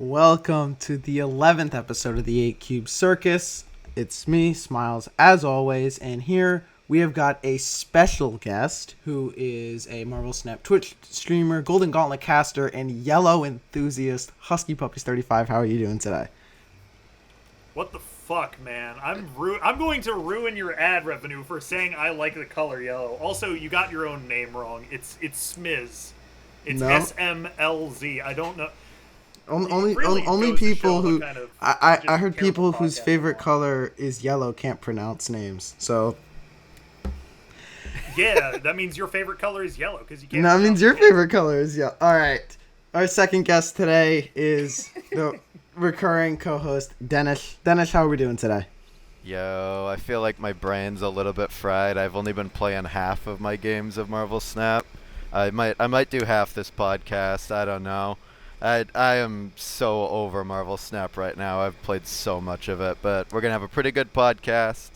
Welcome to the 11th episode of the 8 Cube Circus. It's me, Smlz, as always, and here we have got a special guest who is a Marvel Snap Twitch streamer, Golden Gauntlet caster, and yellow enthusiast, HuskyPuppies35. How are you doing today? What the fuck, man? I'm going to ruin your ad revenue for saying I like the color yellow. Also, you got your own name wrong. It's Smlz. It's No. Smlz. I don't know. Only people who kind of I heard people podcast whose favorite on. color is yellow can't pronounce names. So Yeah, that means your favorite color is yellow because you can't. that means your pronounce it. favorite color is yellow. All right. Our second guest today is the recurring co-host Denish. Denish, how are we doing today? Yo, I feel like my brain's a little bit fried. I've only been playing half of my games of Marvel Snap. I might do half this podcast. I don't know. I am so over Marvel Snap right now. I've played so much of it, but we're going to have a pretty good podcast.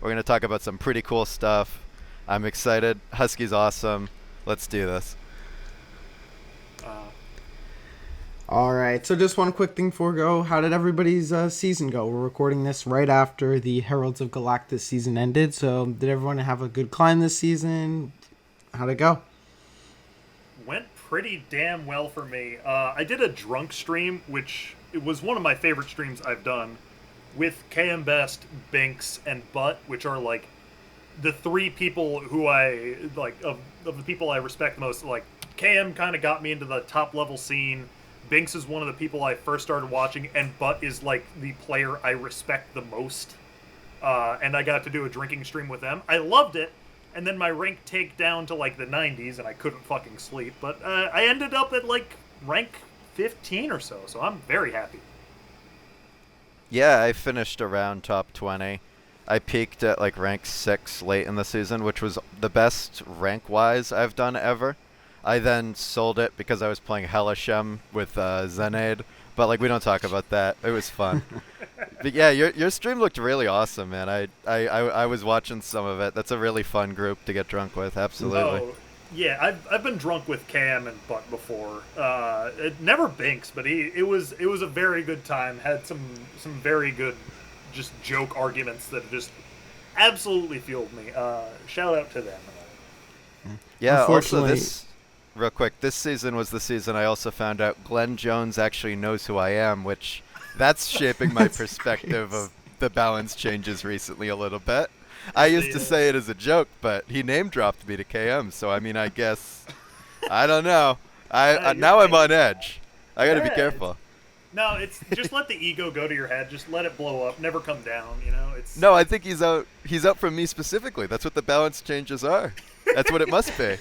We're going to talk about some pretty cool stuff. I'm excited. Husky's awesome. Let's do this. All right. So just one quick thing before we go. How did everybody's season go? We're recording this right after the Heralds of Galactus season ended. So did everyone have a good climb this season? How'd it go? Went pretty damn well for me. I did a drunk stream, which it was one of my favorite streams I've done, with KM Best, Binks, and Butt, which are like the three people who I like of the people I respect the most. Like KM kind of got me into the top level scene. Binks is one of the people I first started watching, and Butt is like the player I respect the most. And I got to do a drinking stream with them. I loved it. And then my rank take down to like the 90s, and I couldn't fucking sleep. But I ended up at like rank 15 or so I'm very happy. Yeah, I finished around top 20. I peaked at like rank 6 late in the season, which was the best rank-wise I've done ever. I then sold it because I was playing Hela with Zenade, but like we don't talk about that. It was fun. But yeah, your stream looked really awesome, man. I was watching some of it. That's a really fun group to get drunk with. Absolutely. Oh, yeah, I've been drunk with Cam and Butt before. Never Binks, but it was a very good time. Had some very good just joke arguments that just absolutely fueled me. Shout out to them. Yeah. Also, Unfortunately- real quick, this season was the season I also found out Glenn Jones actually knows who I am, which that's shaping my perspective of the balance changes recently a little bit. I used to say it as a joke, but he name dropped me to KM, so I mean, I guess I don't know. Now I'm on edge. I got to be careful. No, it's just let the ego go to your head. Just let it blow up. Never come down. You know, it's No, I think he's out from me specifically. That's what the balance changes are. That's what it must be.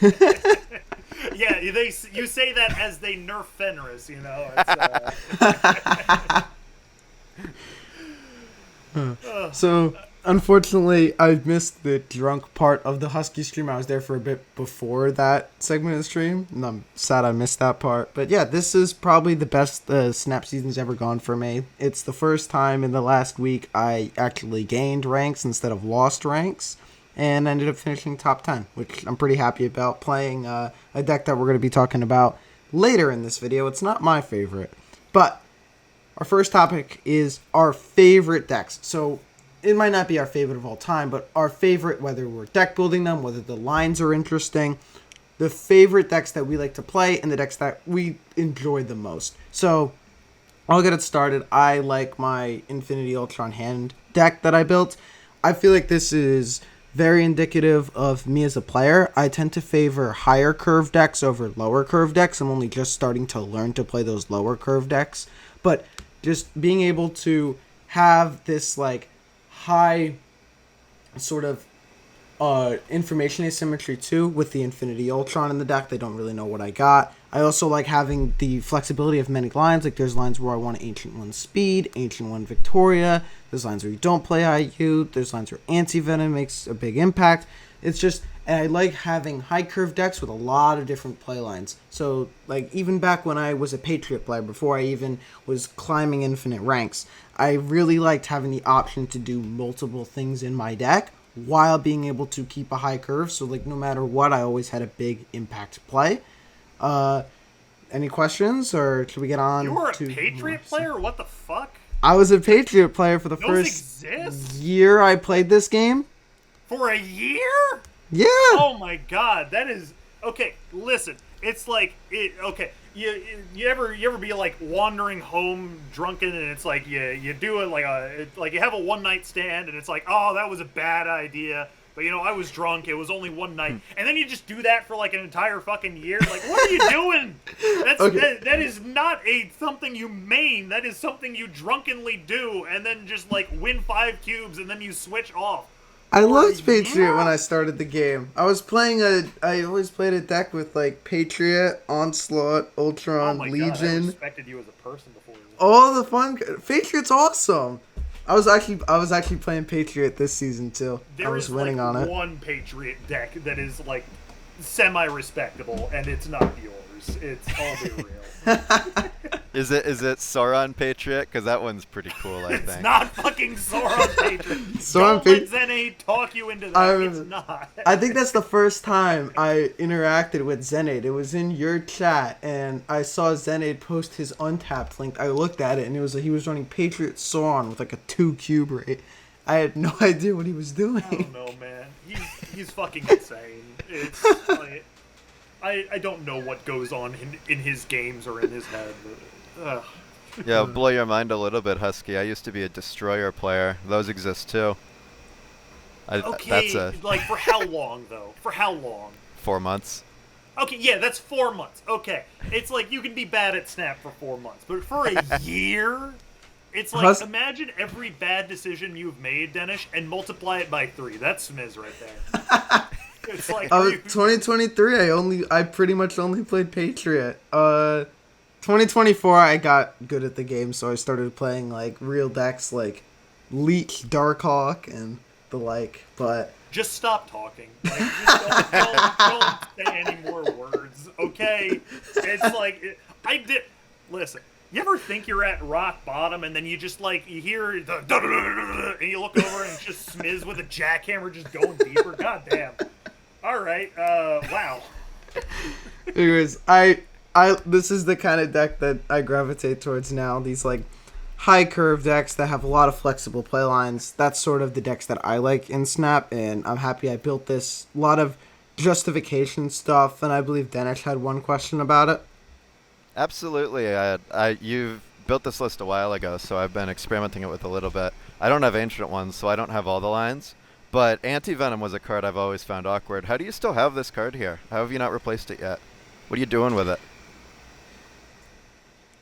Yeah, you say that as they nerf Fenris, you know. It's, So, unfortunately, I missed the drunk part of the Husky stream. I was there for a bit before that segment of the stream, and I'm sad I missed that part. But yeah, this is probably the best Snap season's ever gone for me. It's the first time in the last week I actually gained ranks instead of lost ranks, and ended up finishing top 10, which I'm pretty happy about, playing a deck that we're going to be talking about later in this video. It's not my favorite, but our first topic is our favorite decks. So it might not be our favorite of all time, but our favorite, whether we're deck building them, whether the lines are interesting, the favorite decks that we like to play, and the decks that we enjoy the most. So I'll get it started. I like my Infinity Ultron hand deck that I built. I feel like this is very indicative of me as a player. I tend to favor higher curve decks over lower curve decks. I'm only just starting to learn to play those lower curve decks. But just being able to have this like high sort of information asymmetry too with the Infinity Ultron in the deck. They don't really know what I got. I also like having the flexibility of many lines. Like there's lines where I want Ancient One Speed, Ancient One Victoria. There's lines where you don't play IU. There's lines where Anti-Venom makes a big impact. It's just, and I like having high curve decks with a lot of different play lines. So like even back when I was a Patriot player, before I even was climbing infinite ranks, I really liked having the option to do multiple things in my deck while being able to keep a high curve. So like no matter what, I always had a big impact play. any questions, or should we get on? You were a to Patriot player? What the fuck? I was a Patriot player for the Those first exist? year I played this game. For a year? Yeah. Oh my god, that is okay. Listen, it's like okay. You ever be like wandering home drunken, and it's like you do it like you have a one night stand, and it's like, oh, that was a bad idea. But I was drunk. It was only one night, and then you just do that for like an entire fucking year. Like, what are you doing? That is not something you main. That is something you drunkenly do, and then just like win 5 cubes, and then you switch off. I loved Patriot when I started the game. I always played a deck with like Patriot, Onslaught, Ultron, Oh my Legion. god, I respected you as a person before. All the fun. Patriot's awesome. I was actually playing Patriot this season too. I was winning on it. One Patriot deck that is like semi-respectable, and it's not yours. It's all be real. Is it Sauron Patriot? Because that one's pretty cool, I think. It's not fucking Sauron Patriot. Sauron Don't let Zenade talk you into that. It's not. I think that's the first time I interacted with Zenade. It was in your chat, and I saw Zenade post his Untapped link. I looked at it, and he was running Patriot Sauron with like a 2 cube rate. I had no idea what he was doing. I don't know, man. He's fucking insane. It's like, I don't know what goes on in his games or in his head. But, Yeah, blow your mind a little bit, Husky. I used to be a Destroyer player. Those exist too. Okay, like for how long though? For how long? 4 months. Okay, yeah, that's 4 months. Okay, it's like you can be bad at Snap for 4 months, but for a year, it's like imagine every bad decision you've made, Denish, and multiply it by 3. That's Smlz right there. It's like 2023. I pretty much only played Patriot. 2024, I got good at the game, so I started playing like real decks like Leech, Darkhawk, and the like. But just stop talking. Like, just don't say any more words, okay? It's like Listen. You ever think you're at rock bottom, and then you just like you hear the and you look over and it's just Smlz with a jackhammer just going deeper? God damn. All right. Wow. Anyways, this is the kind of deck that I gravitate towards now. These like high curve decks that have a lot of flexible play lines. That's sort of the decks that I like in Snap, and I'm happy I built this. A lot of justification stuff, and I believe Denish had one question about it. Absolutely. You've built this list a while ago, so I've been experimenting it with a little bit. I don't have Ancient Ones, so I don't have all the lines. But Anti-Venom was a card I've always found awkward. How do you still have this card here? How have you not replaced it yet? What are you doing with it?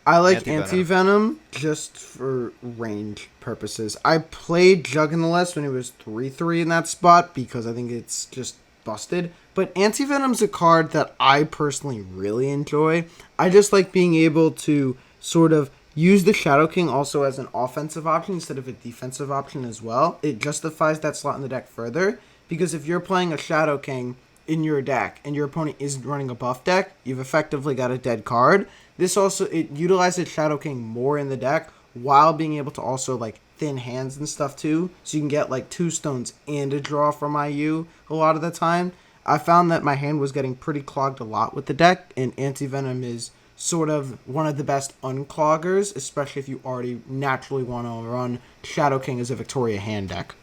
I like Anti-Venom just for range purposes. I played Jug in the list when he was 3/3 in that spot because I think it's just busted. But Anti-Venom's a card that I personally really enjoy. I just like being able to sort of use the Shadow King also as an offensive option instead of a defensive option as well. It justifies that slot in the deck further, because if you're playing a Shadow King in your deck and your opponent isn't running a buff deck, you've effectively got a dead card. It utilizes Shadow King more in the deck while being able to also like thin hands and stuff too, so you can get like 2 stones and a draw from IU a lot of the time. I found that my hand was getting pretty clogged a lot with the deck, and Anti-Venom is sort of one of the best uncloggers, especially if you already naturally want to run Shadow King as a Victoria hand deck.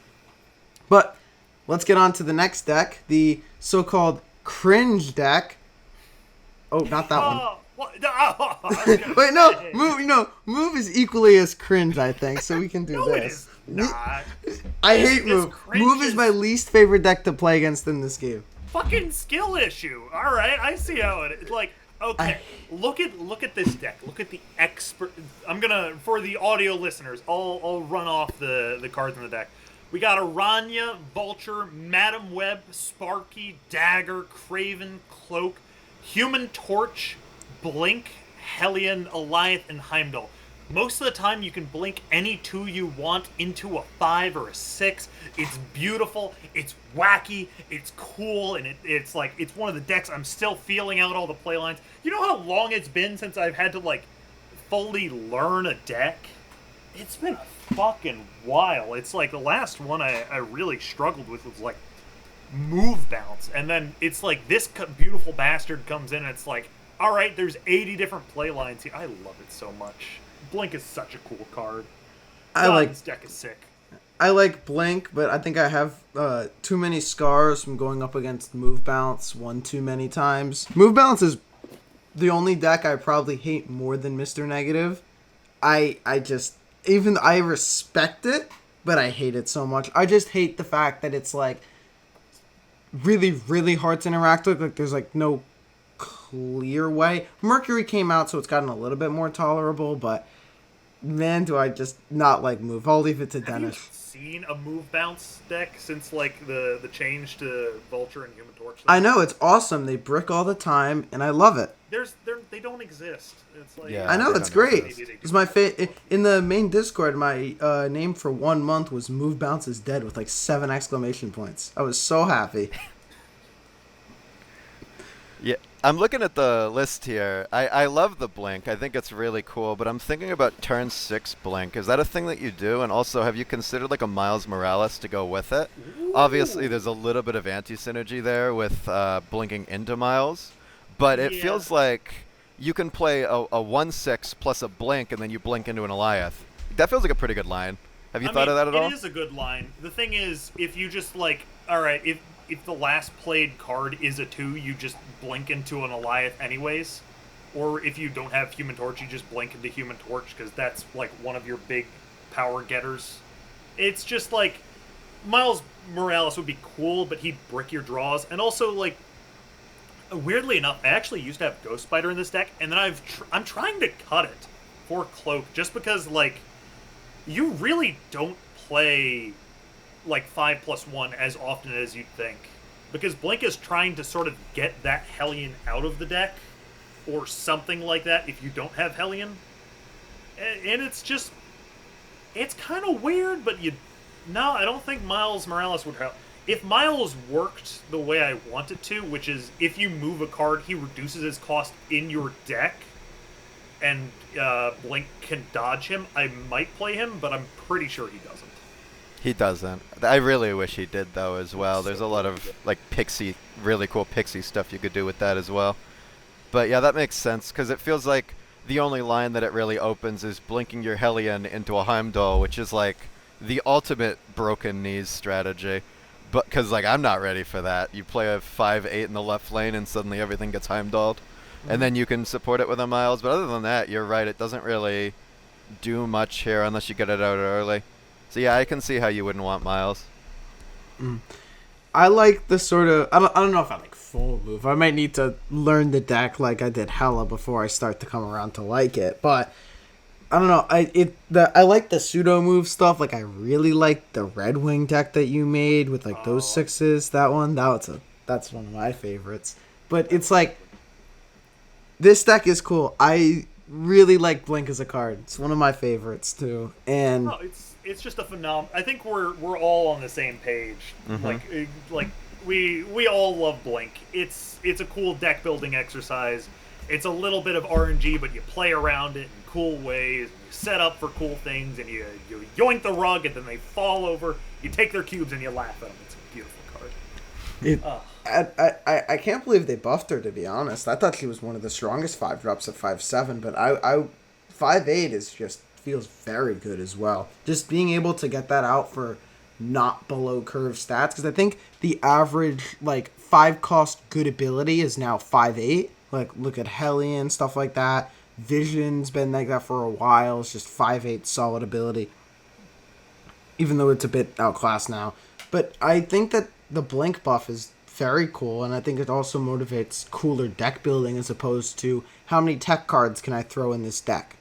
But let's get on to the next deck, the so-called cringe deck. Oh, not that one. Wait, no, Move is equally as cringe, I think, so we can do this. It is not. I hate Move. Move is my least favorite deck to play against in this game. Fucking skill issue. All right, I see how it is. Like, okay, look at this deck. Look at the expert. I'm gonna, for the audio listeners, I'll run off the cards in the deck. We got Aranya, Vulture, Madam Web, Sparky, Dagger, Craven, Cloak, Human Torch, Blink, Hellion, Alliath, and Heimdall. Most of the time, you can blink any 2 you want into a 5 or a 6. It's beautiful, it's wacky, it's cool, and it's like, it's one of the decks I'm still feeling out all the play lines. You know how long it's been since I've had to, like, fully learn a deck? It's been a fucking while. It's like the last one I really struggled with was, like, Move Bounce. And then it's like this beautiful bastard comes in and it's like, all right, there's 80 different play lines here. I love it so much. Blink is such a cool card. This deck is sick. I like Blink, but I think I have too many scars from going up against Move Bounce one too many times. Move Bounce is the only deck I probably hate more than Mr. Negative. I respect it, but I hate it so much. I just hate the fact that it's like really, really hard to interact with. Like there's like no clear way. Mercury came out, so it's gotten a little bit more tolerable, but man, do I just not like Move. I'll leave it to Have you Denish. seen a Move Bounce deck since like the change to Vulture and Human Torch? I know, it's awesome. They brick all the time, and I love it. They don't exist. It's like Yeah, I know, they it's don't great. exist. It's my in the main Discord, my name for 1 month was Move Bounce is Dead with like 7 exclamation points. I was so happy. Yeah, I'm looking at the list here. I love the Blink. I think it's really cool, but I'm thinking about turn 6 Blink. Is that a thing that you do? And also, have you considered like a Miles Morales to go with it? Ooh. Obviously, there's a little bit of anti-synergy there with blinking into Miles, but it Yeah. feels like you can play a 1/6 plus a Blink, and then you blink into an Eliath. That feels like a pretty good line. Have you thought of that at all? It is a good line. The thing is, if you just like, all right, if the last played card is a 2, you just blink into an Eliath anyways. Or if you don't have Human Torch, you just blink into Human Torch, because that's like one of your big power getters. It's just like, Miles Morales would be cool, but he'd brick your draws. And also, like, weirdly enough, I actually used to have Ghost Spider in this deck, and then I'm trying to cut it for Cloak, just because, like, you really don't play like 5+1 as often as you'd think, because Blink is trying to sort of get that Hellion out of the deck or something like that if you don't have Hellion, and it's kind of weird. But I don't think Miles Morales would help. If Miles worked the way I want it to, which is if you move a card, he reduces his cost in your deck, and Blink can dodge him, I might play him, but I'm pretty sure he doesn't. He doesn't. I really wish he did, though, as well. There's a lot of, like, really cool pixie stuff you could do with that as well. But, yeah, that makes sense, because it feels like the only line that it really opens is blinking your Hellion into a Heimdall, which is, like, the ultimate broken knees strategy. But, because, like, I'm not ready for that. You play a 5/8 in the left lane, and suddenly everything gets Heimdalled. And then you can support it with a Miles. But other than that, you're right. It doesn't really do much here unless you get it out early. So yeah, I can see how you wouldn't want Miles. I like the sort of I don't know if I like full move. I might need to learn the deck like I did Hela before I start to come around to like it. But I don't know. I like the pseudo move stuff. Like I really like the Red Wing deck that you made with like those 6s. That's one of my favorites. But it's like this deck is cool. I really like Blink as a card. It's one of my favorites too. And it's just a phenomenon. I think we're all on the same page. Mhm. Like we all love Blink. It's a cool deck building exercise. It's a little bit of RNG, but you play around it in cool ways. You set up for cool things, and you yoink the rug, and then they fall over. You take their cubes, and you laugh at them. It's a beautiful card. I can't believe they buffed her, to be honest. I thought she was one of the strongest 5-drops at 5/7, but I 5/8 is just feels very good as well. Just being able to get that out for not below curve stats, because I think the average like 5-cost good ability is now 5/8. Like look at Hellion, stuff like that. Vision's been like that for a while. It's just 5/8 solid ability, even though it's a bit outclassed now. But I think that the Blink buff is very cool, and I think it also motivates cooler deck building as opposed to how many tech cards can I throw in this deck.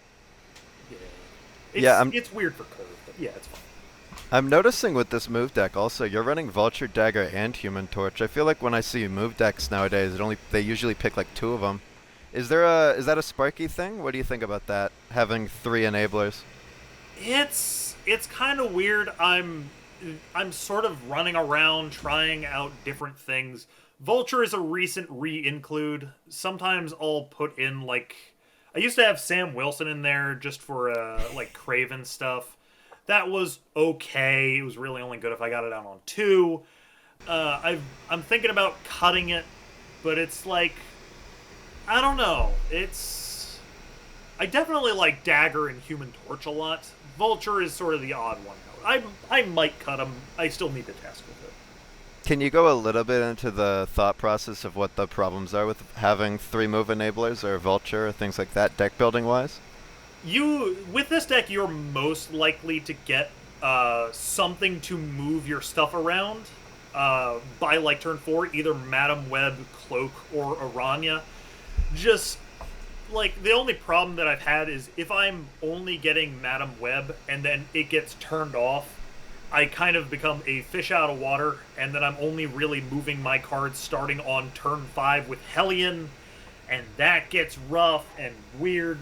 It's weird for curve, but yeah, it's fine. I'm noticing with this move deck also, you're running Vulture, Dagger, and Human Torch. I feel like when I see move decks nowadays, they usually pick like 2 of them. Is that a Sparky thing? What do you think about that? Having 3 enablers? It's kind of weird. I'm sort of running around trying out different things. Vulture is a recent re-include. Sometimes I'll put in like I used to have Sam Wilson in there just for like Craven stuff. That was okay. It was really only good if I got it out on 2. I'm thinking about cutting it, but it's like I don't know. I definitely like Dagger and Human Torch a lot. Vulture is sort of the odd one out. I might cut him. I still need to test with it. Can you go a little bit into the thought process of what the problems are with having 3-move enablers or Vulture or things like that, deck building wise? With this deck, you're most likely to get something to move your stuff around by like turn 4, either Madam Web, Cloak, or Aranya. Just like the only problem that I've had is if I'm only getting Madam Web and then it gets turned off, I kind of become a fish out of water, and then I'm only really moving my cards starting on turn 5 with Hellion, and that gets rough and weird.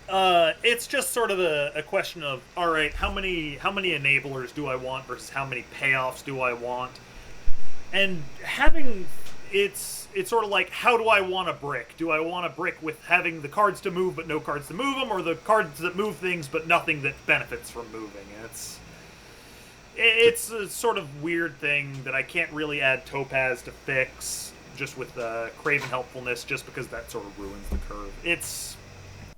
It's just sort of a question of, all right, how many enablers do I want versus how many payoffs do I want, and having it's sort of like, how do I want a brick? Do I want a brick with having the cards to move but no cards to move them, or the cards that move things but nothing that benefits from moving? It's a sort of weird thing that I can't really add Topaz to fix just with Craven helpfulness, just because that sort of ruins the curve.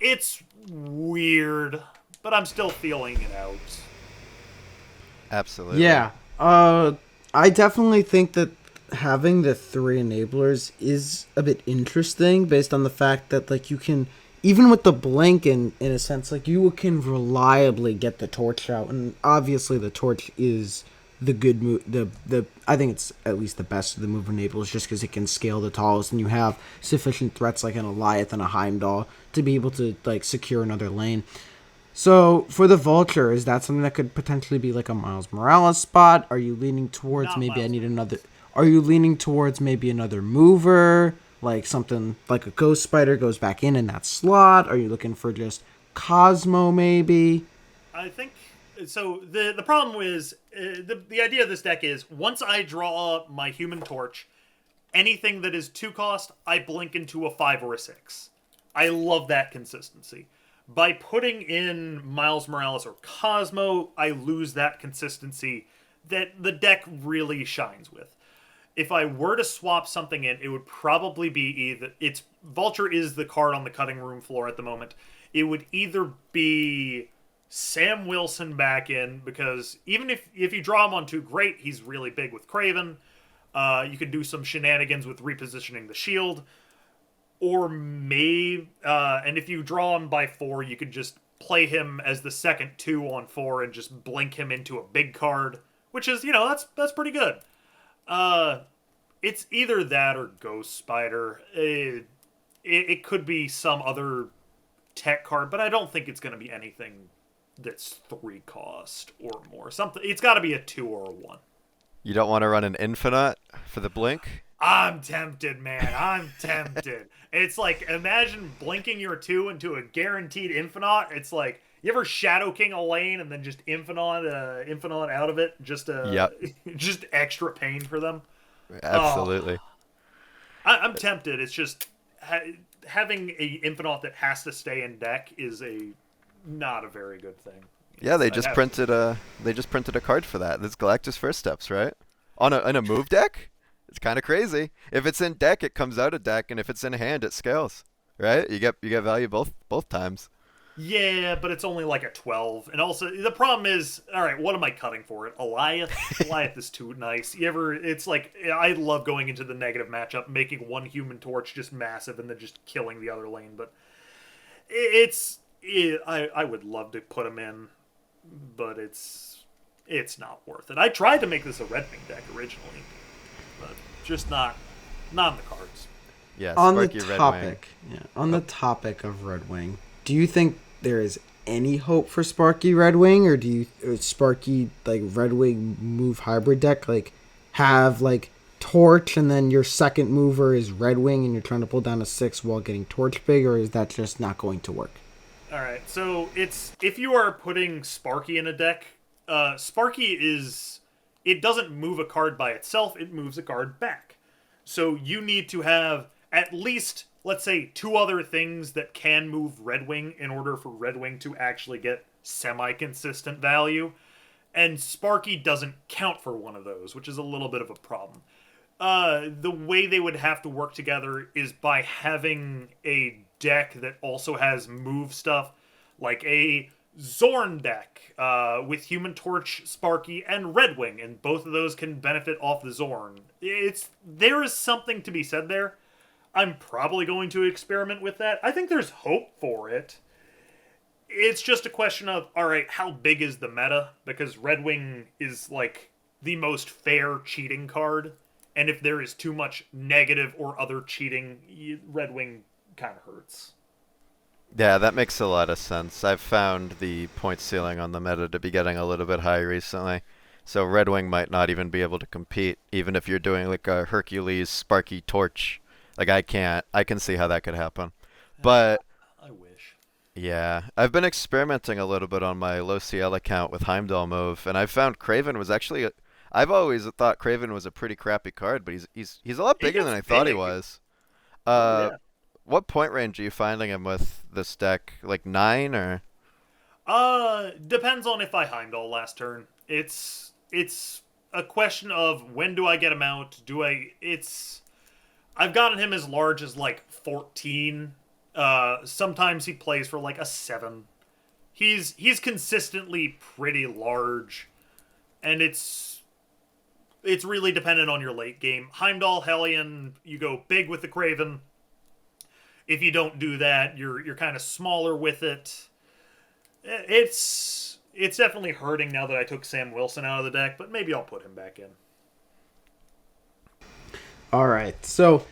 It's weird, but I'm still feeling it out. Absolutely. Yeah. I definitely think that having the 3 enablers is a bit interesting based on the fact that, like, you can, even with the blink in a sense, like, you can reliably get the torch out, and obviously the torch is the good move. The I think it's at least the best of the move enablers, just because it can scale the tallest, and you have sufficient threats like an Eliath and a Heimdall to be able to, like, secure another lane. So for the Vulture, is that something that could potentially be like a Miles Morales spot? Are you leaning towards Not maybe Miles I need Morales. another? Are you leaning towards maybe another mover, like something like a Ghost Spider goes back in that slot? Are you looking for just Cosmo maybe? I think so. The problem is the idea of this deck is once I draw my Human Torch, anything that is 2 cost, I blink into a 5 or a 6. I love that consistency. By putting in Miles Morales or Cosmo, I lose that consistency that the deck really shines with. If I were to swap something in, it would probably be either... Vulture is the card on the cutting room floor at the moment. It would either be Sam Wilson back in, because even if you draw him on 2, great, he's really big with Craven. You could do some shenanigans with repositioning the shield. Or maybe, and if you draw him by 4, you could just play him as the second 2 on 4 and just blink him into a big card, which is, that's pretty good. It's either that or Ghost Spider. It could be some other tech card, but I don't think it's going to be anything that's 3 cost or more. It's got to be a 2 or a 1. You don't want to run an Infinite for the blink? I'm tempted, man. I'm tempted. It's like, imagine blinking your 2 into a guaranteed Infinite. It's like, you ever Shadow King a lane and then just Infinite out of it? Just just extra pain for them. Absolutely. I'm tempted. It's just having a Infinite that has to stay in deck is not a very good thing. Yeah, they just printed a card for that. This Galactus First Steps, right? On a move deck? It's kind of crazy. If it's in deck, it comes out of deck, and if it's in hand, it scales. Right? You get value both times. Yeah, but it's only like a 12. And also, the problem is, all right, what am I cutting for it? Eliath? Eliath is too nice. It's like, I love going into the negative matchup, making one Human Torch just massive and then just killing the other lane. But I would love to put him in, but it's not worth it. I tried to make this a Red Wing deck originally, but just not in the cards. Yeah, On Sparky the Red topic, Wing. the topic of Red Wing, do you think there is any hope for Sparky Red Wing, or do you Sparky like Red Wing move hybrid deck like have like Torch and then your second mover is Red Wing and you're trying to pull down a 6 while getting Torch big, or is that just not going to work? All right, so if you are putting Sparky in a deck, Sparky it doesn't move a card by itself, it moves a card back. So you need to have at least, let's say, 2 other things that can move Red Wing in order for Red Wing to actually get semi-consistent value. And Sparky doesn't count for one of those, which is a little bit of a problem. The way they would have to work together is by having a deck that also has move stuff, like a Zorn deck with Human Torch, Sparky, and Redwing, and both of those can benefit off the Zorn. There is something to be said there. I'm probably going to experiment with that. I think there's hope for it. It's just a question of, alright, how big is the meta? Because Redwing is, like, the most fair cheating card. And if there is too much negative or other cheating, Redwing kind of hurts. Yeah, that makes a lot of sense. I've found the point ceiling on the meta to be getting a little bit high recently. So Red Wing might not even be able to compete, even if you're doing like a Hercules Sparky Torch. Like I can't. I can see how that could happen. But I wish. yeah, I've been experimenting a little bit on my low CL account with Heimdall move, and I found Craven was actually. I've always thought Craven was a pretty crappy card, but he's a lot He bigger gets than I thought he big. was. Oh, Uh, yeah. what point range are you finding him with this deck? Like 9 or? Depends on if I Heimdall last turn. It's a question of when do I get him out? I've gotten him as large as like 14. Sometimes he plays for like a 7. He's consistently pretty large, and it's really dependent on your late game. Heimdall, Hellion, you go big with the Craven. If you don't do that, you're kind of smaller with it. It's definitely hurting now that I took Sam Wilson out of the deck, but maybe I'll put him back in. All right, so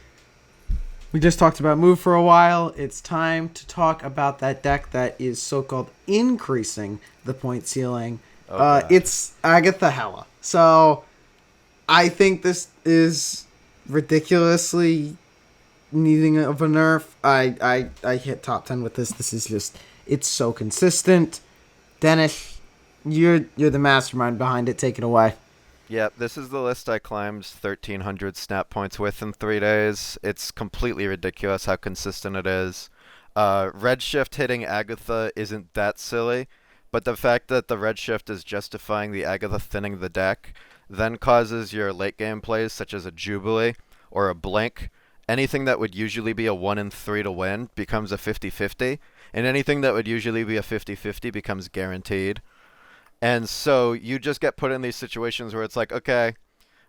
we just talked about move for a while. It's time to talk about that deck that is so-called increasing the point ceiling. Oh, gosh. It's Agatha Hela. So I think this is ridiculously needing of a nerf. I hit top 10 with this. This is just, it's so consistent. Denish, you're the mastermind behind it. Take it away. Yep, this is the list I climbed 1,300 snap points with in 3 days. It's completely ridiculous how consistent it is. Redshift hitting Agatha isn't that silly, but the fact that the Redshift is justifying the Agatha thinning the deck then causes your late game plays, such as a Jubilee or a Blink, anything that would usually be a 1 in 3 to win becomes a 50-50, and anything that would usually be a 50-50 becomes guaranteed. And so you just get put in these situations where it's like, okay,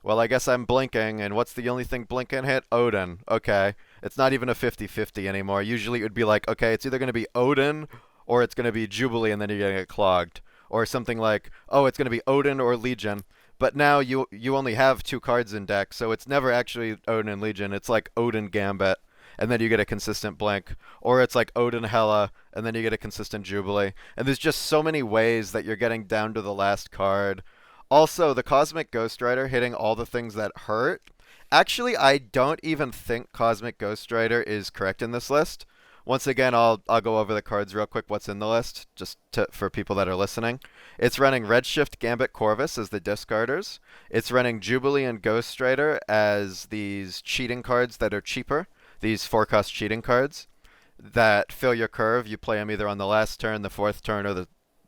well, I guess I'm blinking, and what's the only thing blink can hit? Odin. Okay. It's not even a 50-50 anymore. Usually it would be like, okay, it's either going to be Odin or it's going to be Jubilee, and then you're going to get clogged. Or something like, oh, it's going to be Odin or Legion. But now you only have 2 cards in deck, so it's never actually Odin and Legion. It's like Odin Gambit, and then you get a consistent blink. Or it's like Odin Hela, and then you get a consistent Jubilee. And there's just so many ways that you're getting down to the last card. Also, the Cosmic Ghost Rider hitting all the things that hurt. Actually, I don't even think Cosmic Ghost Rider is correct in this list. Once again, I'll go over the cards real quick, what's in the list, for people that are listening. It's running Redshift Gambit Corvus as the discarders. It's running Jubilee and Ghost Rider as these cheating cards that are cheaper. These 4-cost cheating cards that fill your curve. You play them either on the last turn, the 4th turn, or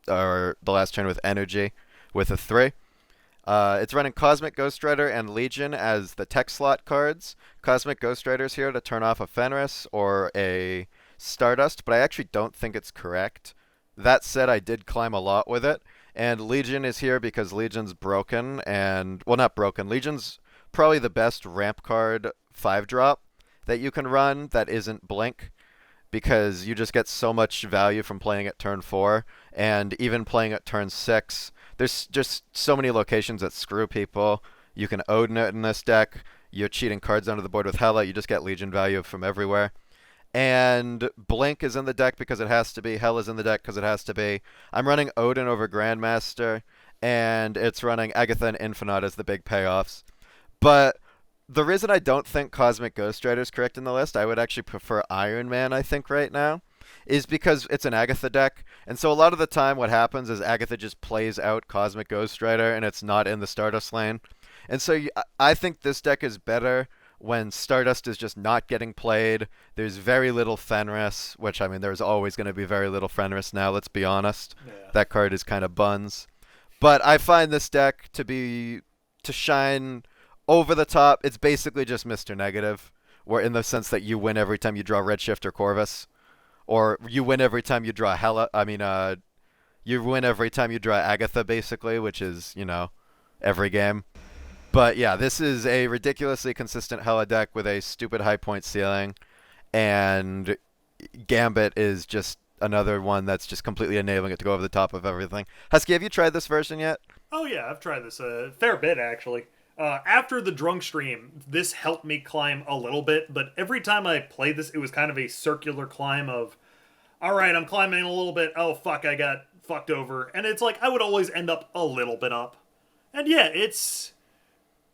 the last turn with energy with a 3. It's running Cosmic Ghost Rider and Legion as the tech slot cards. Cosmic Ghost Rider's here to turn off a Fenris or a Stardust, but I actually don't think it's correct. That said, I did climb a lot with it. And Legion is here because Legion's broken, and, well, not broken. Legion's probably the best ramp card 5-drop that you can run that isn't Blink, because you just get so much value from playing at turn 4, and even playing at turn 6. There's just so many locations that screw people. You can Odin it in this deck. You're cheating cards onto the board with Hela. You just get Legion value from everywhere. And Blink is in the deck because it has to be. Hela's in the deck because it has to be. I'm running Odin over Grandmaster, and it's running Agatha and Infinite as the big payoffs. But the reason I don't think Cosmic Ghost Rider is correct in the list, I would actually prefer Iron Man, I think, right now, is because it's an Agatha deck. And so a lot of the time what happens is Agatha just plays out Cosmic Ghost Rider, and it's not in the Stardust lane. And so I think this deck is better when Stardust is just not getting played. There's very little Fenris, which, I mean, there's always going to be very little Fenris now, let's be honest. Yeah. That card is kind of buns. But I find this deck to shine over the top. It's basically just Mr. Negative, where in the sense that you win every time you draw Redshift or Corvus, or you win every time you draw Hela. You win every time you draw Agatha, basically, which is, every game. But yeah, this is a ridiculously consistent Hela deck with a stupid high point ceiling, and Gambit is just another one that's just completely enabling it to go over the top of everything. Husky, have you tried this version yet? Oh yeah, I've tried this a fair bit actually. After the drunk stream, this helped me climb a little bit, but every time I played this, it was kind of a circular climb of, all right, I'm climbing a little bit. Oh fuck, I got fucked over, and it's like I would always end up a little bit up. And yeah, it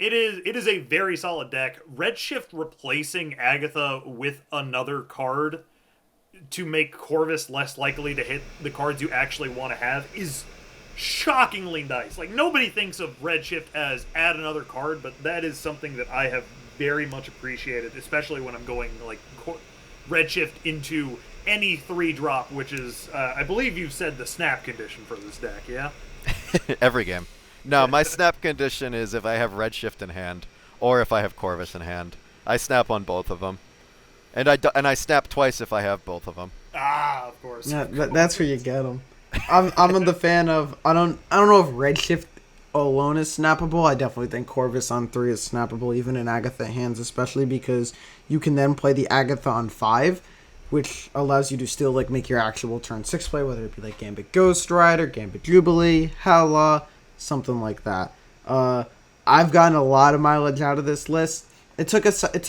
is a very solid deck. Redshift replacing Agatha with another card to make Corvus less likely to hit the cards you actually want to have is shockingly nice. Like, nobody thinks of Redshift as add another card, but that is something that I have very much appreciated, especially when I'm going like Redshift into any 3-drop, which is, I believe you said the snap condition for this deck, yeah? Every game. No, my snap condition is if I have Redshift in hand, or if I have Corvus in hand. I snap on both of them. And I snap twice if I have both of them. Ah, of course. Yeah, that's where you get them. I'm the fan of, I don't know if Redshift alone is snappable. I definitely think Corvus on 3 is snappable, even in Agatha hands, especially because you can then play the Agatha on 5, which allows you to still like make your actual turn 6 play, whether it be like Gambit Ghost Rider, Gambit Jubilee, Hela, something like that. I've gotten a lot of mileage out of this list. It took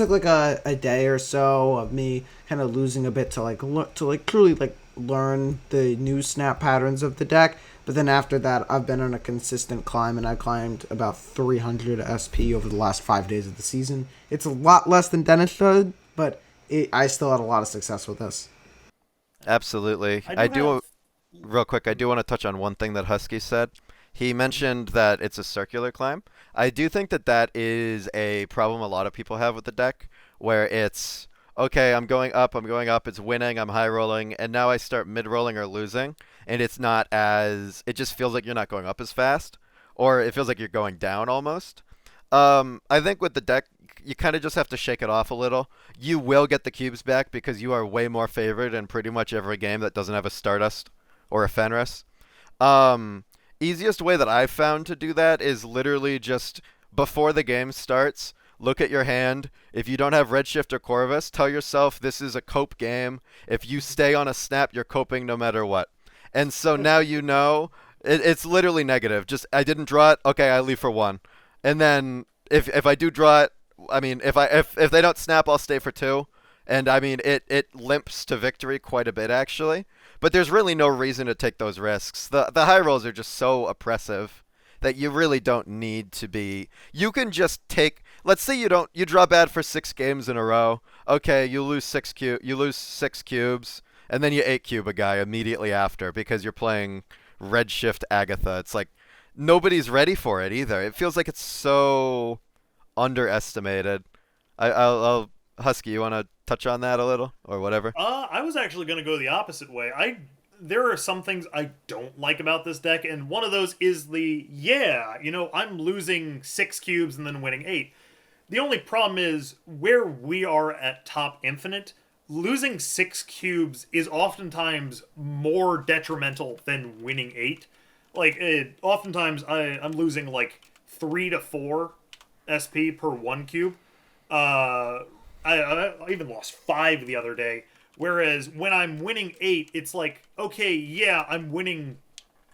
like a day or so of me kind of losing a bit to truly learn the new snap patterns of the deck. But then after that, I've been on a consistent climb, and I climbed about 300 SP over the last 5 days of the season. It's a lot less than Denish did, but I still had a lot of success with this. Absolutely. Real quick, I do want to touch on one thing that Husky said. He mentioned that it's a circular climb. I do think that is a problem a lot of people have with the deck, where it's, okay, I'm going up, it's winning, I'm high rolling, and now I start mid rolling or losing, and it just feels like you're not going up as fast, or it feels like you're going down almost. I think with the deck, you kind of just have to shake it off a little. You will get the cubes back because you are way more favored in pretty much every game that doesn't have a Stardust or a Fenris. Easiest way that I've found to do that is literally just before the game starts, look at your hand. If you don't have Redshift or Corvus, tell yourself this is a cope game. If you stay on a snap, you're coping no matter what. And so now you know it's literally negative. Just I didn't draw it. Okay, I leave for 1. And then if I do draw it, I mean if they don't snap, I'll stay for 2. And I mean it limps to victory quite a bit actually. But there's really no reason to take those risks. The high rolls are just so oppressive that you really don't need to be. You can just take. Let's say you draw bad for 6 games in a row. Okay, you lose 6 cubes, and then you 8 cube a guy immediately after because you're playing Redshift Agatha. It's like nobody's ready for it either. It feels like it's so underestimated. I'll Husky, you want to touch on that a little or whatever? I was actually going to go the opposite way. There are some things I don't like about this deck, and one of those is I'm losing 6 cubes and then winning 8. The only problem is where we are at top infinite, losing 6 cubes is oftentimes more detrimental than winning 8. Oftentimes I'm losing like 3 to 4 SP per 1 cube. I even lost 5 the other day. Whereas when I'm winning 8, it's like, okay, yeah, I'm winning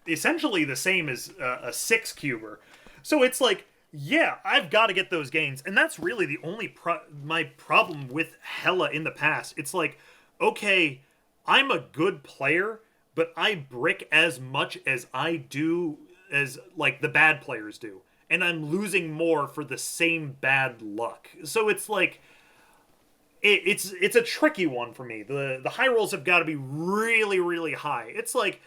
essentially the same as a 6-cuber. So it's like, yeah, I've got to get those gains. And that's really the only my problem with Hela in the past. It's like, okay, I'm a good player, but I brick as much as I do as, like, the bad players do. And I'm losing more for the same bad luck. So it's like... It's a tricky one for me. The high rolls have got to be really, really high. It's like,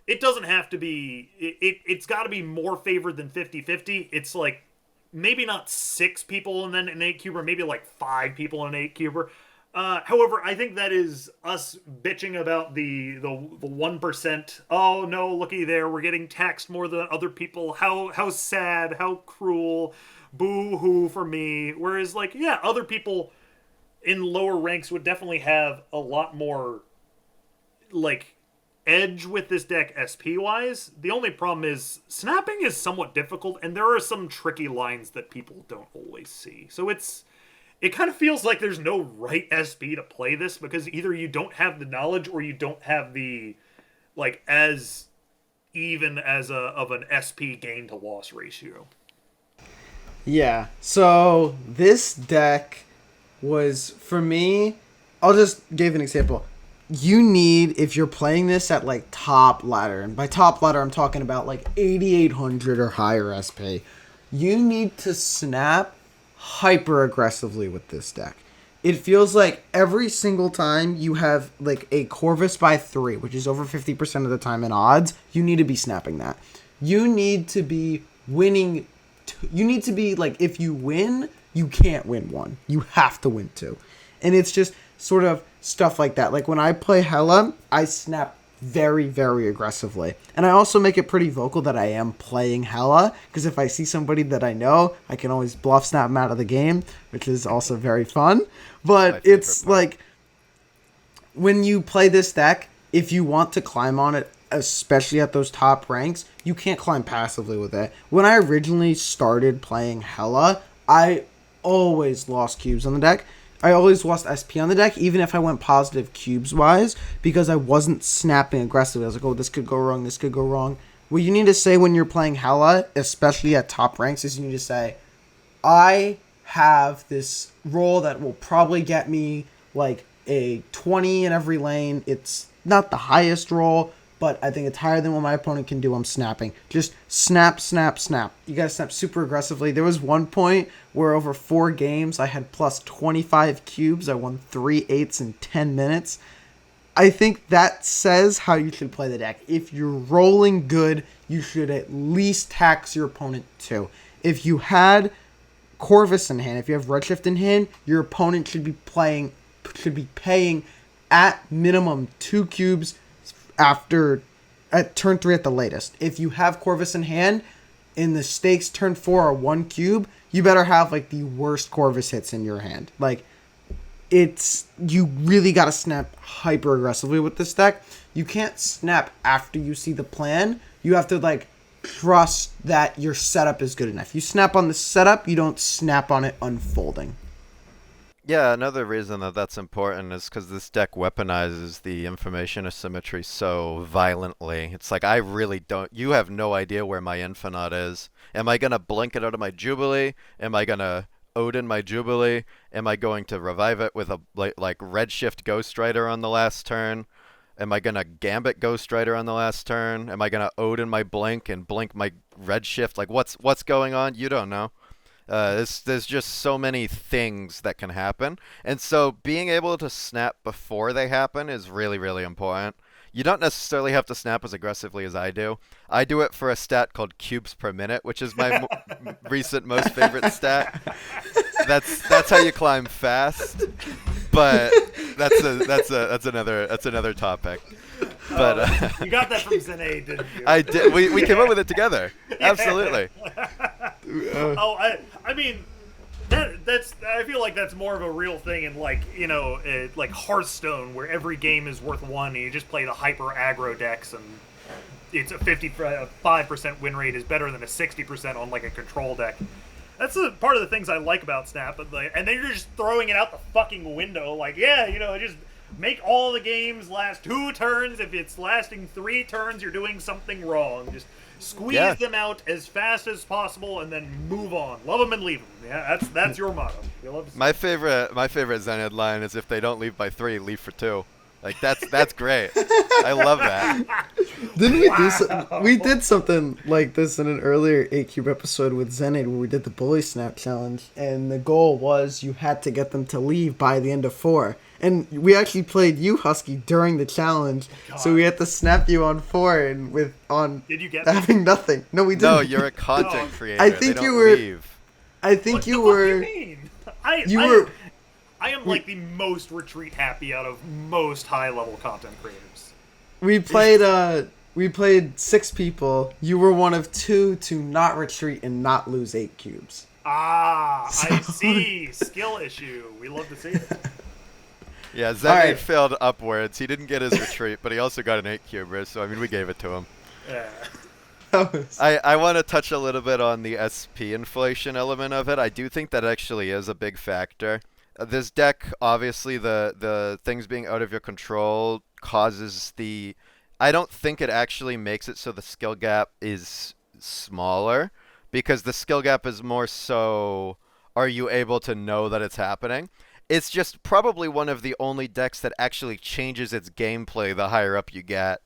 it doesn't have to be... It's got to be more favored than 50-50. It's like, maybe not 6 people and then an 8-cuber, maybe like 5 people and an 8-cuber. However, I think that is us bitching about the 1%. Oh no, looky there, we're getting taxed more than other people. How sad, how cruel, boo hoo for me. Whereas like, yeah, other people in lower ranks would definitely have a lot more like edge with this deck SP wise. The only problem is snapping is somewhat difficult, and there are some tricky lines that people don't always see. So it kind of feels like there's no right SP to play this, because either you don't have the knowledge or you don't have the like as even as of an SP gain to loss ratio. Yeah. So this deck was, for me, I'll just give an example. You need, if you're playing this at like top ladder, and by top ladder I'm talking about like 8800 or higher SP, you need to snap hyper aggressively with this deck. It feels like every single time you have like a Corvus by 3, which is over 50% of the time in odds, you need to be snapping that. You need to be winning. You need to be like, if you win, you can't win 1. You have to win 2. And it's just sort of stuff like that. Like when I play Hela, I snap very, very aggressively. And I also make it pretty vocal that I am playing Hela, because if I see somebody that I know, I can always bluff snap them out of the game, which is also very fun. But it's like, when you play this deck, if you want to climb on it, especially at those top ranks, you can't climb passively with it. When I originally started playing Hela, I always lost cubes on the deck. I always lost SP on the deck, even if I went positive cubes-wise, because I wasn't snapping aggressively. I was like, oh, this could go wrong, this could go wrong. What you need to say when you're playing Hela, especially at top ranks, is you need to say, I have this roll that will probably get me like a 20 in every lane. It's not the highest roll, but I think it's higher than what my opponent can do. I'm snapping. Just snap, snap, snap. You gotta snap super aggressively. There was one point where over 4 games, I had plus 25 cubes. I won 3 8s in 10 minutes. I think that says how you should play the deck. If you're rolling good, you should at least tax your opponent too. If you had Corvus in hand, if you have Redshift in hand, your opponent should be paying at minimum 2 cubes at turn 3 at the latest. If you have Corvus in hand and the stakes turn 4 are 1 cube, you better have like the worst Corvus hits in your hand. Like, you really gotta snap hyper aggressively with this deck. You can't snap after you see the plan. You have to like trust that your setup is good enough. You snap on the setup, you don't snap on it unfolding. Yeah, another reason that that's important is because this deck weaponizes the information asymmetry so violently. It's like, I really don't... You have no idea where my Infinite is. Am I going to blink it out of my Jubilee? Am I going to Odin my Jubilee? Am I going to revive it with a like Redshift Ghost Rider on the last turn? Am I going to Gambit Ghost Rider on the last turn? Am I going to Odin my Blink and blink my Redshift? Like, what's going on? You don't know. There's just so many things that can happen, and so being able to snap before they happen is really, really important. You don't necessarily have to snap as aggressively as I do. I do it for a stat called cubes per minute, which is my recent most favorite stat. That's how you climb fast, but that's another topic. But you got that from Zene, didn't you? I did. We came up with it together. Absolutely. I mean, that's. I feel like that's more of a real thing in like like Hearthstone, where every game is worth 1, and you just play the hyper aggro decks, and it's a 55% win rate is better than a 60% on like a control deck. That's part of the things I like about Snap, but and then you're just throwing it out the fucking window. Like, yeah, just make all the games last 2 turns. If it's lasting 3 turns, you're doing something wrong. Just squeeze them out as fast as possible and then move on. Love them and leave them. Yeah, that's your motto. My favorite Zenith line is, if they don't leave by 3, leave for 2. Like, that's great. I love that. Didn't we we did something like this in an earlier 8-Cube episode with Zenith, where we did the Bully Snap Challenge, and the goal was you had to get them to leave by the end of 4. And we actually played you, Husky, during the challenge, so we had to snap you on 4 and Did you get having nothing. No, we didn't. No, you're a content creator. I think they you don't were. leave. I think what you the were. Fuck you mean? You were. I am like the most retreat happy out of most high level content creators. We played 6 people. You were one of 2 to not retreat and not lose 8 cubes. I see. Skill issue. We love to see it. Yeah, Zenny failed upwards. He didn't get his retreat, but he also got an 8-cuber, so I mean, we gave it to him. Yeah. I want to touch a little bit on the SP inflation element of it. I do think that actually is a big factor. This deck, obviously, the things being out of your control causes the... I don't think it actually makes it so the skill gap is smaller, because the skill gap is more so, are you able to know that it's happening? It's just probably one of the only decks that actually changes its gameplay the higher up you get.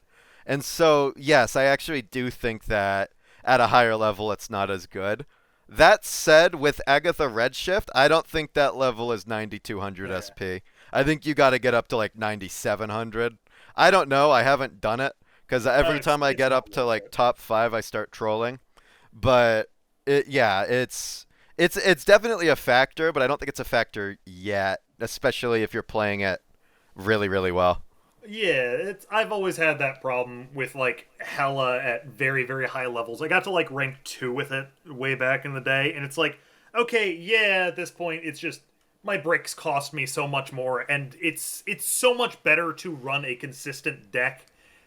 And so, yes, I actually do think that at a higher level it's not as good. That said, with Agatha Redshift, I don't think that level is 9200 SP. I think you got to get up to like 9700. I don't know. I haven't done it because every time I get up to like top 5, I start trolling. But it's definitely a factor, but I don't think it's a factor yet, especially if you're playing it really, really well. Yeah, I've always had that problem with like Hela at very, very high levels. I got to like rank 2 with it way back in the day, and it's like, okay, yeah, at this point it's just my bricks cost me so much more, and it's so much better to run a consistent deck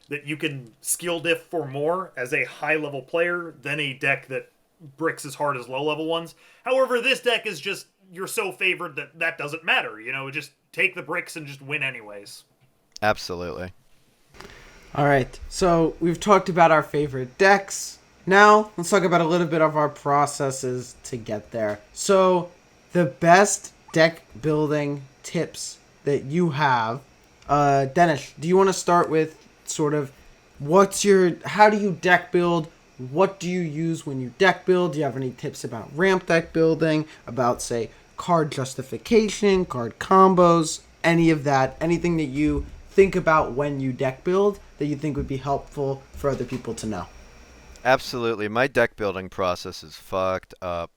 that you can skill diff for more as a high level player than a deck that bricks as hard as low level ones. However, this deck is just, you're so favored that doesn't matter, just take the bricks and just win anyways. Absolutely. All right, so we've talked about our favorite decks. Now, let's talk about a little bit of our processes to get there. So, the best deck building tips that you have, Denish, do you want to start with sort of how do you deck build? What do you use when you deck build? Do you have any tips about ramp deck building, about, say, card justification, card combos, any of that, anything that you think about when you deck build that you think would be helpful for other people to know? Absolutely. My deck building process is fucked up.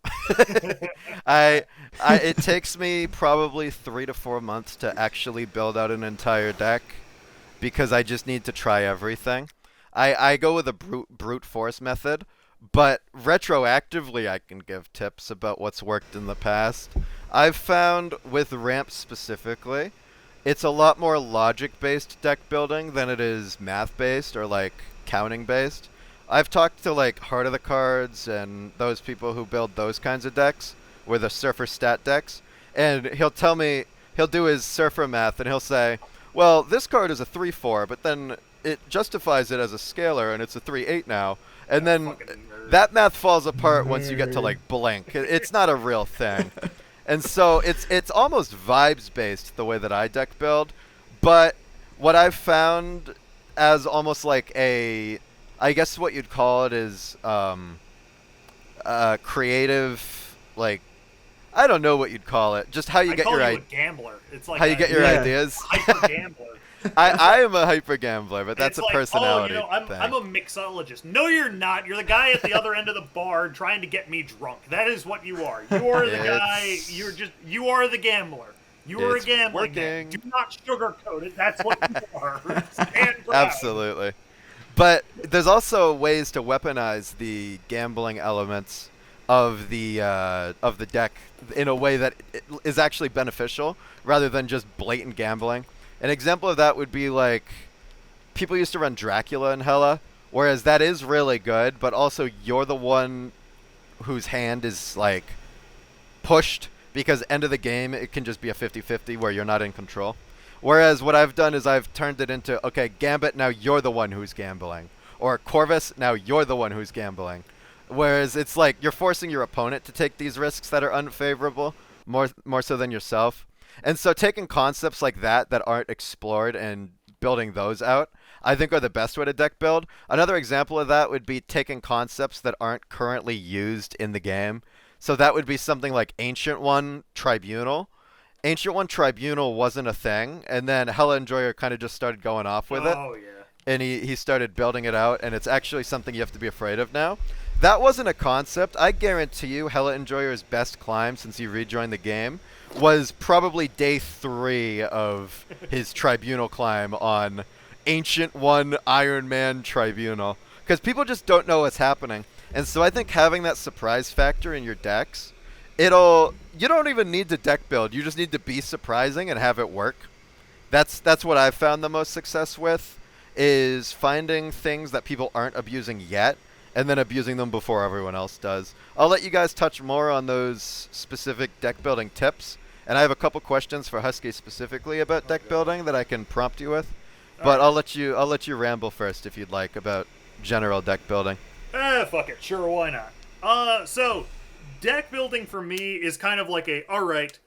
It takes me probably 3 to 4 months to actually build out an entire deck because I just need to try everything. I go with a brute force method, but retroactively I can give tips about what's worked in the past. I've found with ramps specifically, it's a lot more logic-based deck building than it is math-based or like counting-based. I've talked to like Heart of the Cards and those people who build those kinds of decks with the Surfer stat decks, and he'll tell me, he'll do his Surfer math and he'll say, well, this card is a 3/4, but then it justifies it as a scalar and it's a 3/8 now, and then that math falls apart once you get to like blank. It's not a real thing. And so it's almost vibes-based the way that I deck build, but what I've found as almost like I guess what you'd call it is creative, like, I don't know what you'd call it. Just how you get your a gambler. It's like how you get your ideas. Hyper gambler. I am a hyper gambler, but that's a like, personality thing. I'm a mixologist. No, you're not. You're the guy at the other end of the bar trying to get me drunk. That is what you are. You are the guy. You are the gambler. You are a gambler. Do not sugarcoat it. That's what you are. Stand proud. Absolutely. But there's also ways to weaponize the gambling elements of the deck in a way that is actually beneficial rather than just blatant gambling. An example of that would be like people used to run Dracula in Hela, whereas that is really good, but also you're the one whose hand is like pushed because end of the game it can just be a 50-50 where you're not in control. Whereas what I've done is I've turned it into, okay, Gambit, now you're the one who's gambling. Or Corvus, now you're the one who's gambling. Whereas it's like you're forcing your opponent to take these risks that are unfavorable, more so than yourself. And so taking concepts like that aren't explored and building those out, I think are the best way to deck build. Another example of that would be taking concepts that aren't currently used in the game. So that would be something like Ancient One Tribunal. Ancient One Tribunal wasn't a thing, and then Hela Enjoyer kind of just started going off with it. Oh, yeah. And he started building it out, and it's actually something you have to be afraid of now. That wasn't a concept. I guarantee you Hela Enjoyer's best climb since he rejoined the game was probably day 3 of his tribunal climb on Ancient One Iron Man Tribunal. Because people just don't know what's happening. And so I think having that surprise factor in your decks, you don't even need to deck build. You just need to be surprising and have it work. That's what I've found the most success with, is finding things that people aren't abusing yet, and then abusing them before everyone else does. I'll let you guys touch more on those specific deck building tips, and I have a couple questions for Husky specifically about deck building that I can prompt you with. But I'll let you ramble first if you'd like about general deck building. Fuck it. Sure, why not? So, deck building for me is kind of like alright,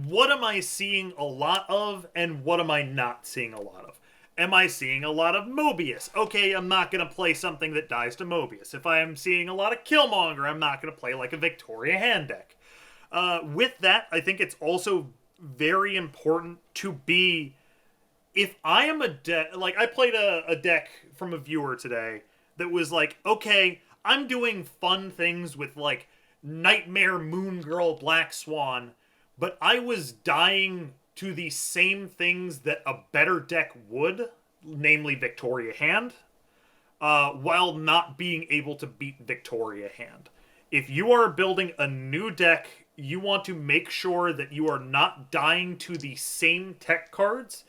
what am I seeing a lot of, and what am I not seeing a lot of? Am I seeing a lot of Mobius? Okay, I'm not going to play something that dies to Mobius. If I am seeing a lot of Killmonger, I'm not going to play like a Victoria hand deck. With that, I think it's also very important to be... If I am a deck... Like, I played a deck from a viewer today that was like, okay, I'm doing fun things with, like, Nightmare, Moon Girl, Black Swan, but I was dying to the same things that a better deck would, namely Victoria Hand, while not being able to beat Victoria Hand. If you are building a new deck, you want to make sure that you are not dying to the same tech cards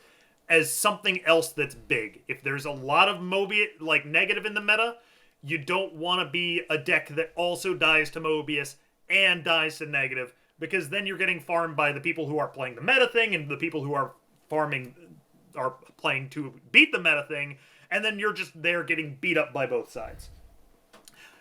as something else that's big. If there's a lot of Mobius, like, negative in the meta, you don't want to be a deck that also dies to Mobius and dies to negative, because then you're getting farmed by the people who are playing the meta thing and the people who are playing to beat the meta thing, and then you're just there getting beat up by both sides.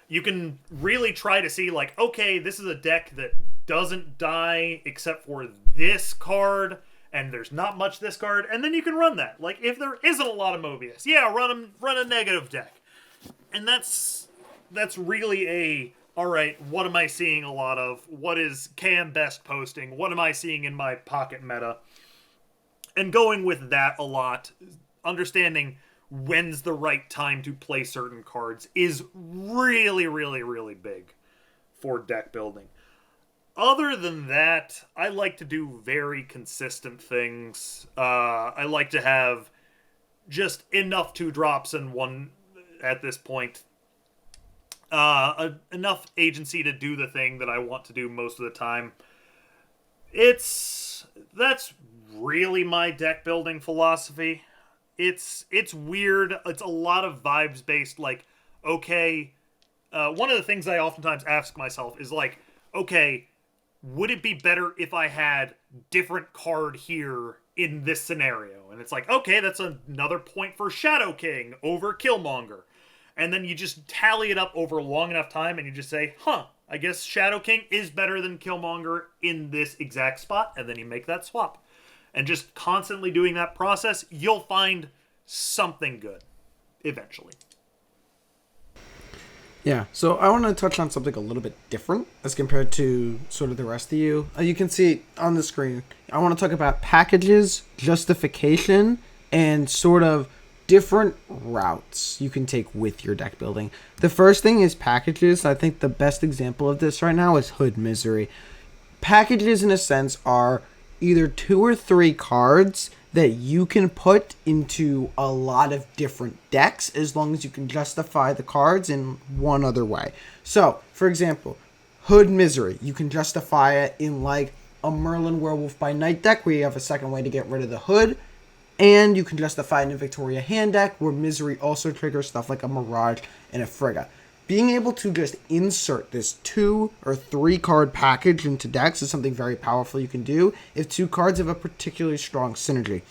You can really try to see, like, okay, this is a deck that doesn't die except for this card, and there's not much this card, and then you can run that. Like, if there isn't a lot of Mobius, yeah, run a negative deck. And that's really alright, what am I seeing a lot of? What is KM Best posting? What am I seeing in my pocket meta? And going with that a lot, understanding when's the right time to play certain cards is really, really, really big for deck building. Other than that, I like to do very consistent things. I like to have just enough 2-drops and one at this point. Enough agency to do the thing that I want to do most of the time. That's really my deck building philosophy. It's weird. It's a lot of vibes based. Like, okay, one of the things I oftentimes ask myself is like, okay, would it be better if I had different card here in this scenario? And it's like, okay, that's another point for Shadow King over Killmonger. And then you just tally it up over long enough time and you just say, I guess Shadow King is better than Killmonger in this exact spot. And then you make that swap. And just constantly doing that process, you'll find something good eventually. Yeah, so I want to touch on something a little bit different as compared to sort of the rest of you. You can see on the screen, I want to talk about packages, justification, and sort of different routes you can take with your deck building. The first thing is packages. I think the best example of this right now is Hood Misery. Packages, in a sense, are either 2 or 3 cards that you can put into a lot of different decks as long as you can justify the cards in one other way. So, for example, Hood Misery, you can justify it in like a Merlin Werewolf by Night deck where you have a second way to get rid of the hood, and you can justify it in a Victoria hand deck where Misery also triggers stuff like a Mirage and a Frigga. Being able to just insert this 2 or 3 card package into decks is something very powerful you can do if 2 cards have a particularly strong synergy.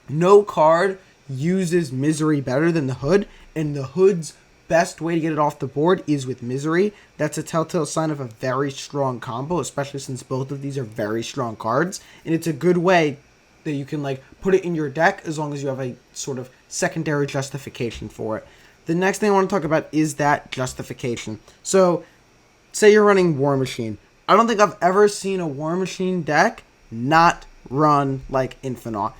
No card uses Misery better than the Hood, and the Hood's best way to get it off the board is with Misery. That's a telltale sign of a very strong combo, especially since both of these are very strong cards, and it's a good way that you can like put it in your deck as long as you have a sort of secondary justification for it. The next thing I want to talk about is that justification. So, say you're running War Machine. I don't think I've ever seen a War Machine deck not run like Infinite.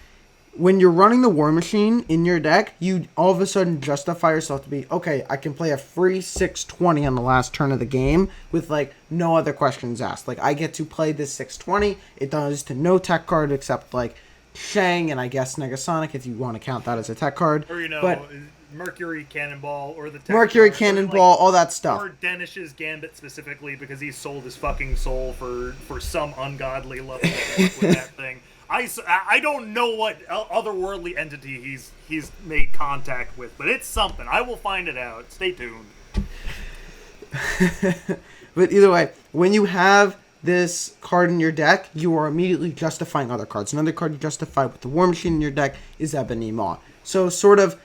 when you're running the War Machine in your deck, you all of a sudden justify yourself to be, okay, I can play a free 620 on the last turn of the game with, like, no other questions asked. Like, I get to play this 620. It does to no tech card except, like, Shang and I guess Negasonic, if you want to count that as a tech card. Or, you know, but Mercury Cannonball or the tech Mercury card, Cannonball, like, all that stuff. Or Denish's Gambit specifically because he sold his fucking soul for some ungodly level with that thing. I don't know what otherworldly entity he's made contact with, but it's something. I will find it out. Stay tuned. But either way, when you have this card in your deck, you are immediately justifying other cards. Another card you justify with the War Machine in your deck is Ebony Maw. So sort of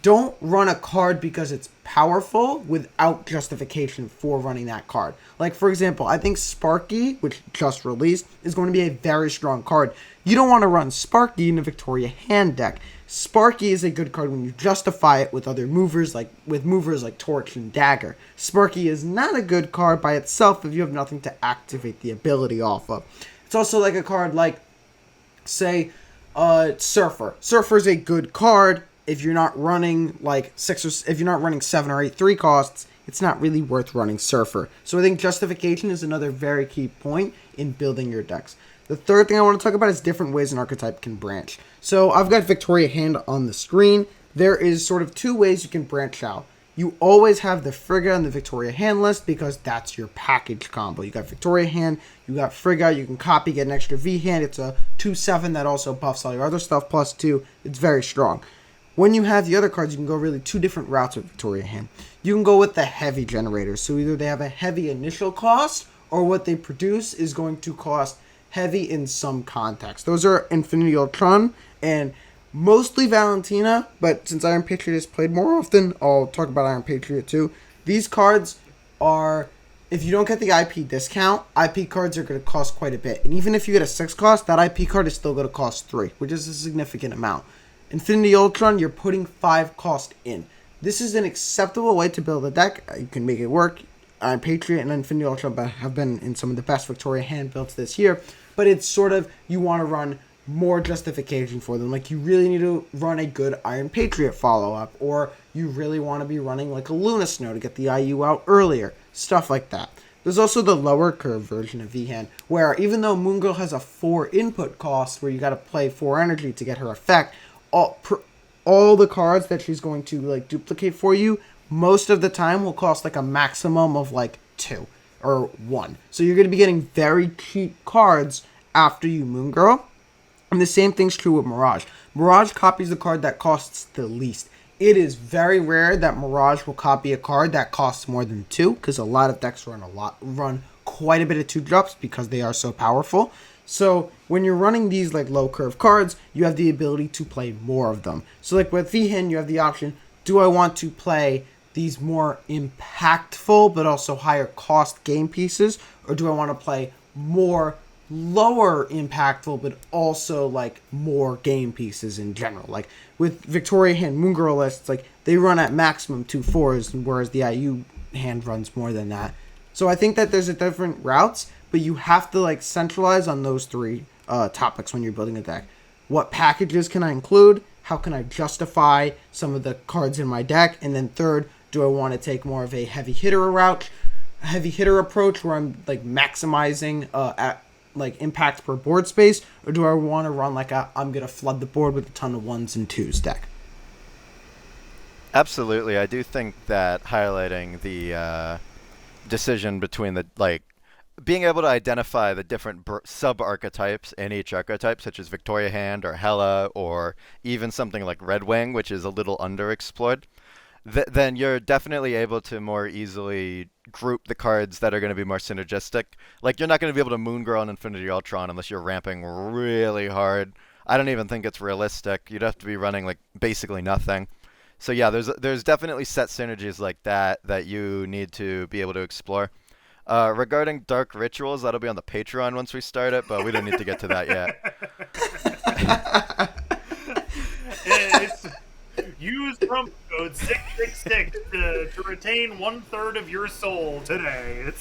don't run a card because it's powerful without justification for running that card. Like, for example, I think Sparky, which just released, is going to be a very strong card. You don't want to run Sparky in a Victoria hand deck. Sparky is a good card when you justify it with other movers, like Torch and Dagger. Sparky is not a good card by itself if you have nothing to activate the ability off of. It's also like a card like, say, Surfer. Surfer is a good card. If you're not running like 7 or 8 3 costs, it's not really worth running Surfer. So I think justification is another very key point in building your decks. The third thing I want to talk about is different ways an archetype can branch. So I've got Victoria Hand on the screen. There is sort of 2 ways you can branch out. You always have the Frigga and the Victoria Hand list because that's your package combo. You got Victoria Hand, you got Frigga, you can copy, get an extra V hand. It's a 2/7 that also buffs all your other stuff plus 2. It's very strong. When you have the other cards, you can go really 2 different routes with Victoria Hand. You can go with the heavy generators. So either they have a heavy initial cost, or what they produce is going to cost heavy in some context. Those are Infinity Ultron and mostly Valentina, but since Iron Patriot is played more often, I'll talk about Iron Patriot too. These cards are, if you don't get the IP discount, IP cards are going to cost quite a bit. And even if you get a 6 cost, that IP card is still going to cost 3, which is a significant amount. Infinity Ultron, you're putting 5 cost in. This is an acceptable way to build a deck. You can make it work. Iron Patriot and Infinity Ultron have been in some of the best Victoria hand builds this year. But it's sort of, you want to run more justification for them. Like, you really need to run a good Iron Patriot follow-up. Or you really want to be running like a Luna Snow to get the IU out earlier. Stuff like that. There's also the lower curve version of V-Hand, where even though Moon Girl has a 4 input cost, where you got to play 4 energy to get her effect, all the cards that she's going to like duplicate for you most of the time will cost like a maximum of like 2 or 1. So you're going to be getting very cheap cards after you Moon Girl. And the same thing's true with Mirage. Mirage copies the card that costs the least. It is very rare that Mirage will copy a card that costs more than 2, because a lot of decks run quite a bit of 2-drops because they are so powerful. So when you're running these like low curve cards, you have the ability to play more of them. So like with V-Hand, you have the option, do I want to play these more impactful but also higher cost game pieces, or do I want to play more lower impactful but also like more game pieces in general? Like with Victoria Hand Moon Girl lists, like they run at maximum 2 4s, whereas the IU hand runs more than that. So I think that there's a different routes, but you have to like centralize on those 3 topics when you're building a deck. What packages can I include? How can I justify some of the cards in my deck? And then third, do I want to take more of a heavy hitter approach where I'm like maximizing at like impact per board space, or do I want to run like I'm gonna flood the board with a ton of 1s and 2s deck? Absolutely, I do think that highlighting the decision between the like being able to identify the different sub-archetypes in each archetype, such as Victoria Hand or Hela, or even something like Red Wing, which is a little underexplored, then you're definitely able to more easily group the cards that are going to be more synergistic. Like, you're not going to be able to Moon Girl and Infinity Ultron unless you're ramping really hard. I don't even think it's realistic. You'd have to be running, like, basically nothing. So yeah, there's definitely set synergies like that you need to be able to explore. Regarding Dark Rituals, that'll be on the Patreon once we start it, but we don't need to get to that yet. Use promo code 666 to retain 1/3 of your soul today.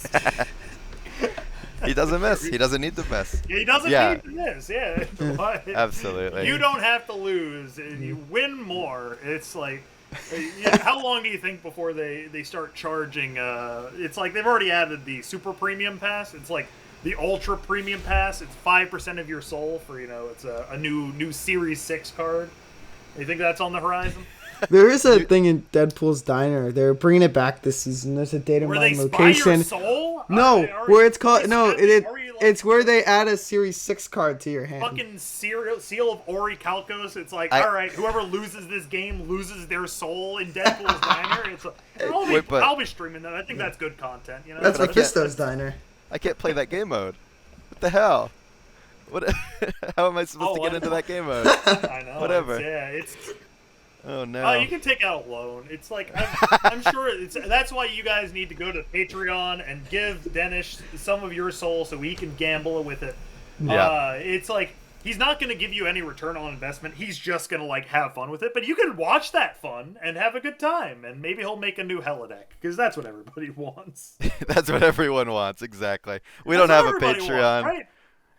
He doesn't miss. He doesn't need to miss. He doesn't need to miss. Yeah. But Absolutely. you don't have to lose, and you win more. It's like, how long do you think before they start charging? It's like they've already added the super premium pass. It's like the ultra premium pass. It's 5% of your soul for it's a new Series 6 card. You think that's on the horizon? There is a thing in Deadpool's Diner. They're bringing it back this season. There's a data Where mine they location. spy your soul? No, where it's called it's it's where they add a Series 6 card to your hand. Fucking seal of Orichalcos. It's like, all right, whoever loses this game loses their soul in Deadpool's Diner. It's like, I'll be streaming that. I think that's good content. That's Mephisto's Diner. I can't play that game mode. What the hell? What? How am I supposed to get into that game mode? I know. Whatever. It's. Oh no. You can take out a loan. It's like I'm sure that's why you guys need to go to Patreon and give Denish some of your soul so he can gamble with it. Yeah. It's like he's not going to give you any return on investment. He's just going to like have fun with it. But you can watch that fun and have a good time, and maybe he'll make a new Hela deck because that's what everybody wants. That's what everyone wants. Exactly. We don't have a Patreon. Right?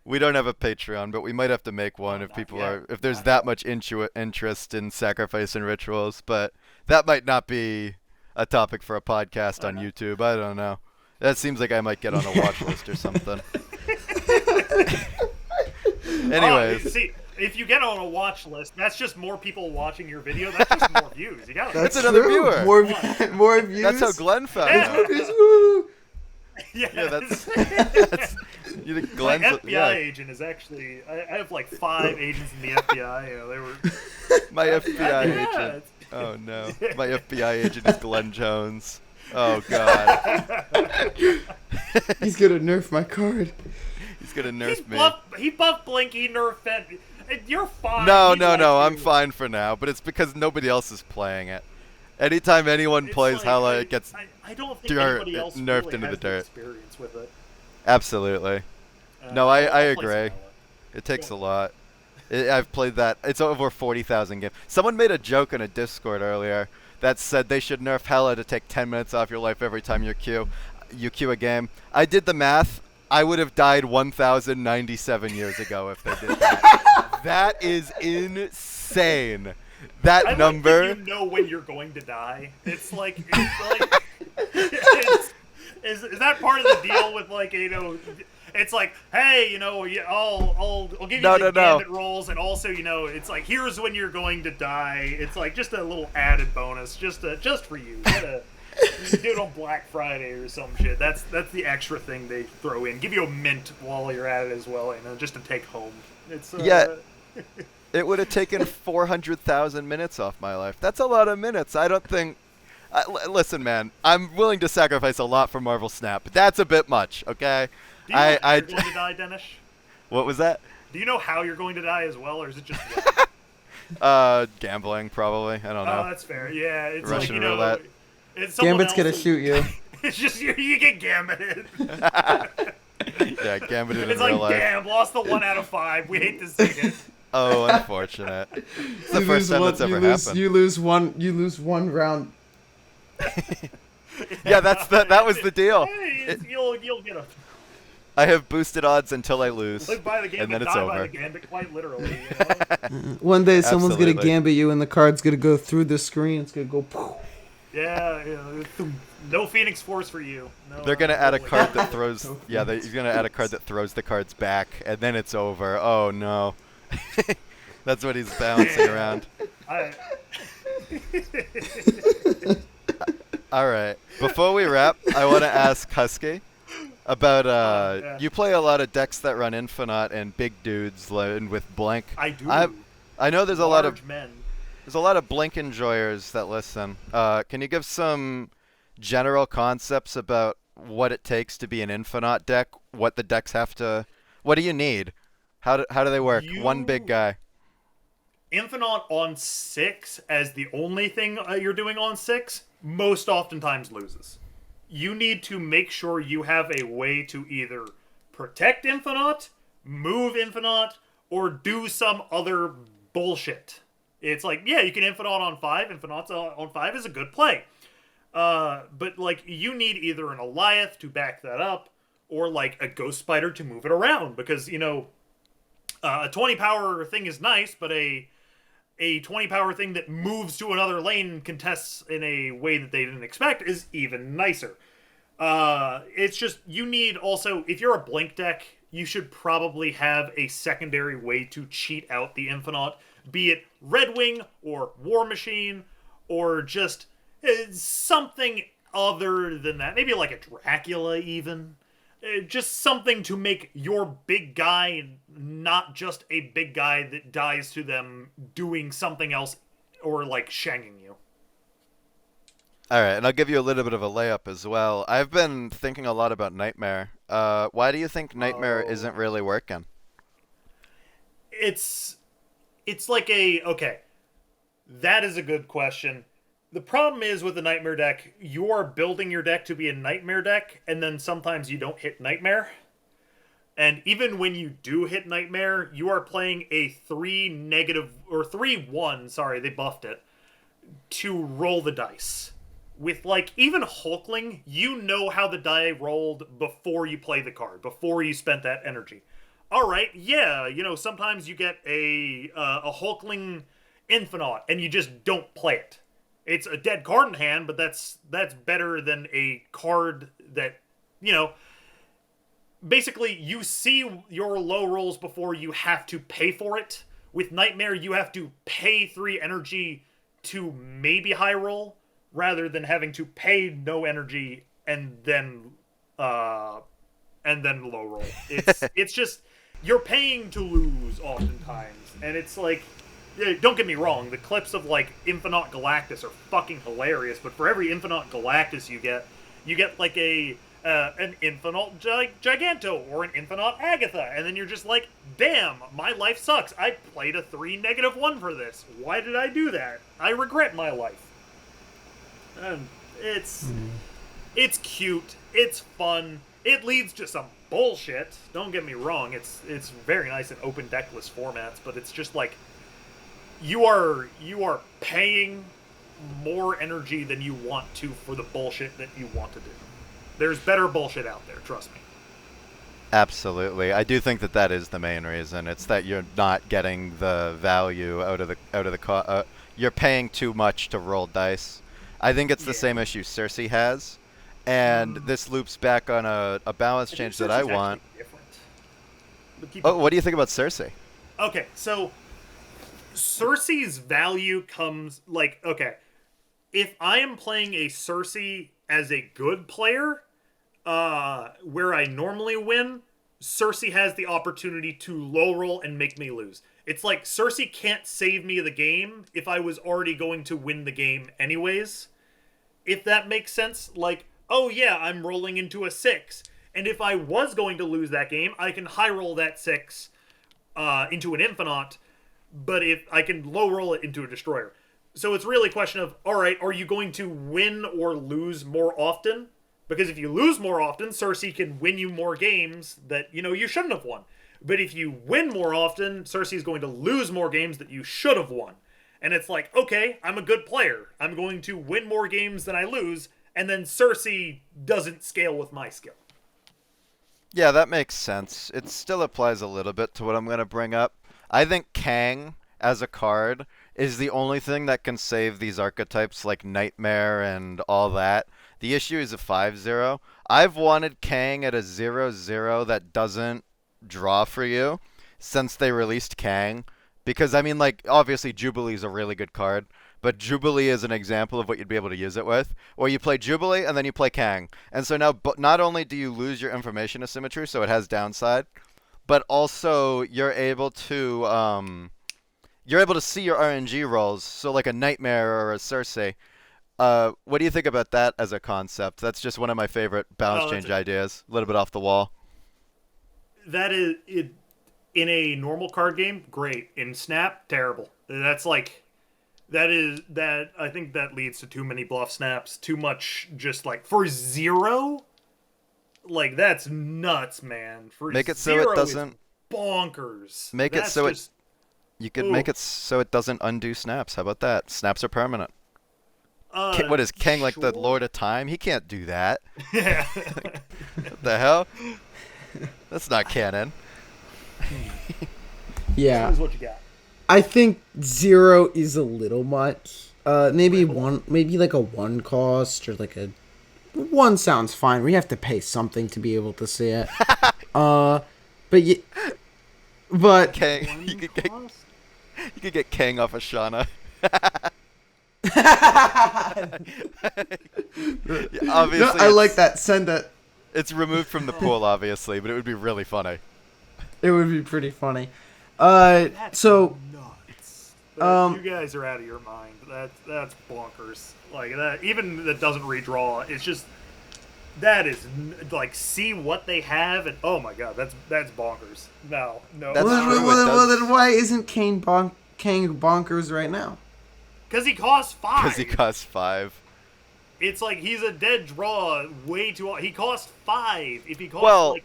We don't have a Patreon, but we might have to make one if there's that much interest in sacrifice and rituals. But that might not be a topic for a podcast on YouTube. I don't know. That seems like I might get on a watch list or something. Anyways, see, if you get on a watch list, that's just more people watching your video. That's just more views. You got that's another viewer. More views. That's how Glenn found out. Yeah, that's you think Glenn's my FBI agent is actually. I have like 5 agents in the FBI. They were my FBI agent. Oh no, my FBI agent is Glenn Jones. Oh god. He's gonna nerf my card. He's gonna nerf me. He buffed Blinky, nerfed Fent. You're fine. No. I'm fine for now, but it's because nobody else is playing it. Anytime anyone plays Hela, it gets I don't think anybody else nerfed really into has the dirt. Experience with it. Absolutely. No, I I'll play agree. some It takes a lot. I've played that. It's over 40,000 games. Someone made a joke in a Discord earlier that said they should nerf Hela to take 10 minutes off your life every time you queue a game. I did the math. I would have died 1,097 years ago if they did that. That is insane. That number. Like that you know when you're going to die. It's like is that part of the deal with like it's like, hey, I'll give you the gambit rolls, and also it's like here's when you're going to die. It's like just a little added bonus, just for you. You do it on Black Friday or some shit. That's the extra thing they throw in. Give you a mint while you're at it as well, just to take home. It's It would have taken 400,000 minutes off my life. That's a lot of minutes. I don't think. Listen, man, I'm willing to sacrifice a lot for Marvel Snap, but that's a bit much, okay? Do you know how you're going to die, Denish? What was that? Do you know how you're going to die as well, or is it just gambling, probably. I don't know. Oh, that's fair. Yeah, it's Russian like, roulette. Gambit's going to shoot you. It's just you get gambited. Yeah, gambited in it's real like, life. damn, lost the 1 out of 5. We hate to see it. Oh, unfortunate. It's the first time that's ever happened. You lose one round. Yeah, that was the deal. Hey, you'll get a. I have boosted odds until I lose, Live by the gambit, and then it's die over. by the gambit, quite literally. One day someone's Absolutely. gonna gambit you, and the card's gonna go through the screen. It's gonna go. Poof. Yeah, no Phoenix Force for you. No, They're gonna add a card that throws. Yeah, he's gonna add a card that throws the cards back, and then it's over. Oh no, that's what he's bouncing around. All right. Before we wrap, I want to ask Husky about you play a lot of decks that run Infinite and big dudes and with Blink. I do. I know there's a lot of men. There's a lot of Blink enjoyers that listen. Can you give some general concepts about what it takes to be an Infinite deck? What the decks have to... What do you need? How do they work? One big guy. Infinite on 6 as the only thing you're doing on 6 most oftentimes loses. You need to make sure you have a way to either protect Infinite, move Infinite, or do some other bullshit. It's like, yeah, you can Infinite on 5. Infinite on 5 is a good play. But, like, you need either an Alioth to back that up, or like a ghost spider to move it around, because a 20 power thing is nice, but a 20 power thing that moves to another lane and contests in a way that they didn't expect is even nicer. It's just, you need also, if you're a blink deck, you should probably have a secondary way to cheat out the Infinite, be it Red Wing or War Machine or just something other than that. Maybe like a Dracula even. Just something to make your big guy not just a big guy that dies to them doing something else or like shanging you. All right, and I'll give you a little bit of a layup as well. I've been thinking a lot about Nightmare. Why do you think Nightmare isn't really working? It's like okay, that is a good question. The problem is with the Nightmare deck, you are building your deck to be a Nightmare deck, and then sometimes you don't hit Nightmare. And even when you do hit Nightmare, you are playing a 3-1, sorry, they buffed it, to roll the dice. With, like, even Hulkling, you know how the die rolled before you play the card, before you spent that energy. Alright, yeah, sometimes you get a Hulkling Infinite, and you just don't play it. It's a dead card in hand, but that's better than a card that, basically you see your low rolls before you have to pay for it. With Nightmare, you have to pay 3 energy to maybe high roll, rather than having to pay no energy and then low roll. It's just, you're paying to lose oftentimes, and it's like, don't get me wrong, the clips of like Infinite Galactus are fucking hilarious, but for every Infinite Galactus you get like an Infinite Giganto or an Infinite Agatha, and then you're just like, damn, my life sucks. I played a 3-1 for this. Why did I do that? I regret my life. And it's cute. It's fun. It leads to some bullshit. Don't get me wrong. It's very nice in open deckless formats, but it's just like, you are paying more energy than you want to for the bullshit that you want to do. There's better bullshit out there, trust me. Absolutely. I do think that is the main reason. It's that you're not getting the value out of the you're paying too much to roll dice. I think it's the same issue Circe has, and this loops back on a balance change that I want. What do you think about Circe? Okay, so Circe's value comes, like, okay, if I am playing a Circe as a good player, where I normally win, Circe has the opportunity to low roll and make me lose. It's like Circe can't save me the game if I was already going to win the game anyways. If that makes sense. Like, oh yeah, I'm rolling into a 6. And if I was going to lose that game, I can high roll that 6 into an Infinite, but if I can low roll it into a Destroyer. So it's really a question of, alright, are you going to win or lose more often? Because if you lose more often, Circe can win you more games that, you shouldn't have won. But if you win more often, Circe is going to lose more games that you should have won. And it's like, okay, I'm a good player. I'm going to win more games than I lose, and then Circe doesn't scale with my skill. Yeah, that makes sense. It still applies a little bit to what I'm going to bring up. I think Kang, as a card, is the only thing that can save these archetypes like Nightmare and all that. The issue is a 5-0. I've wanted Kang at a 0-0 that doesn't draw for you since they released Kang. Because, I mean, like, obviously Jubilee is a really good card, but Jubilee is an example of what you'd be able to use it with. Or you play Jubilee and then you play Kang. And so now, not only do you lose your information asymmetry, so it has downside, but also you're able to see your RNG rolls. So like a Nightmare or a Circe. What do you think about that as a concept? That's just one of my favorite balance change ideas. A little bit off the wall. That is it. In a normal card game, great. In Snap, terrible. That's like, I think that leads to too many bluff snaps, too much just like, for 0? Like, that's nuts, man. For make it 0, so it doesn't, bonkers. Make it so you could make it so it doesn't undo snaps. How about that? Snaps are permanent. What is Kang like the Sure. Lord of Time? He can't do that. Yeah. What the hell? That's not canon. Yeah. Here's what you got. I think 0 is a little much. Maybe like a 1 cost or like a 1 sounds fine. We have to pay something to be able to see it. But Kang, you could get Kang off of Shauna. Obviously, no, I like that. Send it. It's removed from the pool, obviously, but it would be really funny. It would be pretty funny. That's So nuts. um, You guys are out of your mind. That's bonkers. Like that, even that doesn't redraw. It's just that is like see what they have and oh my god, that's bonkers. No. That's well, true, well, then why isn't Kang bonkers right now? Because he costs 5. Because he costs 5. It's like he's a dead draw way too. He costs 5. If he costs like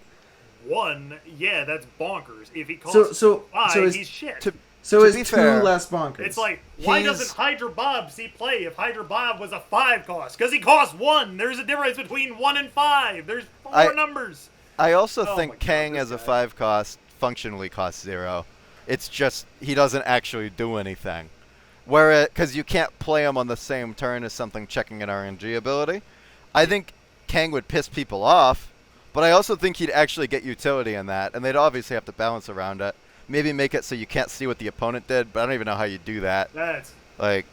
1, yeah, that's bonkers. If he costs 5, he's shit. So is be 2 fair, less bonkers? It's like, why doesn't Hydra Bob see play if Hydra Bob was a 5 cost? Because he costs 1. There's a difference between 1 and 5. There's 4 numbers. I also Oh my think God, Kang this as a guy. 5 cost functionally costs 0. It's just he doesn't actually do anything. Whereas, because you can't play him on the same turn as something checking an RNG ability. I think Kang would piss people off, but I also think he'd actually get utility in that, and they'd obviously have to balance around it. Maybe make it so you can't see what the opponent did, but I don't even know how you do that. That's Like,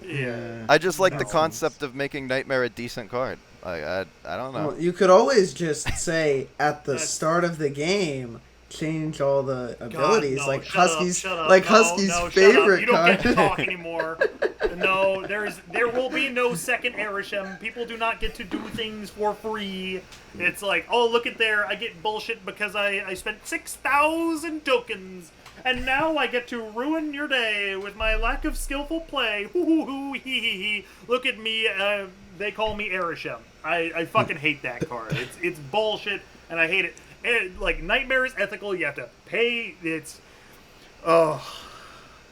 yeah. I just like the Makes concept of making Nightmare a decent card. Like, I don't know. Well, you could always just say at the That's- start of the game, change all the abilities, God, no, like shut Husky's, up, like no, Husky's no, shut favorite up. You don't card. get to talk anymore. No, there will be no second arishem. People do not get to do things for free. It's like, oh, look at there, I get bullshit because I spent 6,000 tokens, and now I get to ruin your day with my lack of skillful play. Hoo hoo hoo, hee hee hee. Look at me, they call me arishem. I fucking hate that card. It's bullshit, and I hate it. Like, Nightmare is ethical, you have to pay,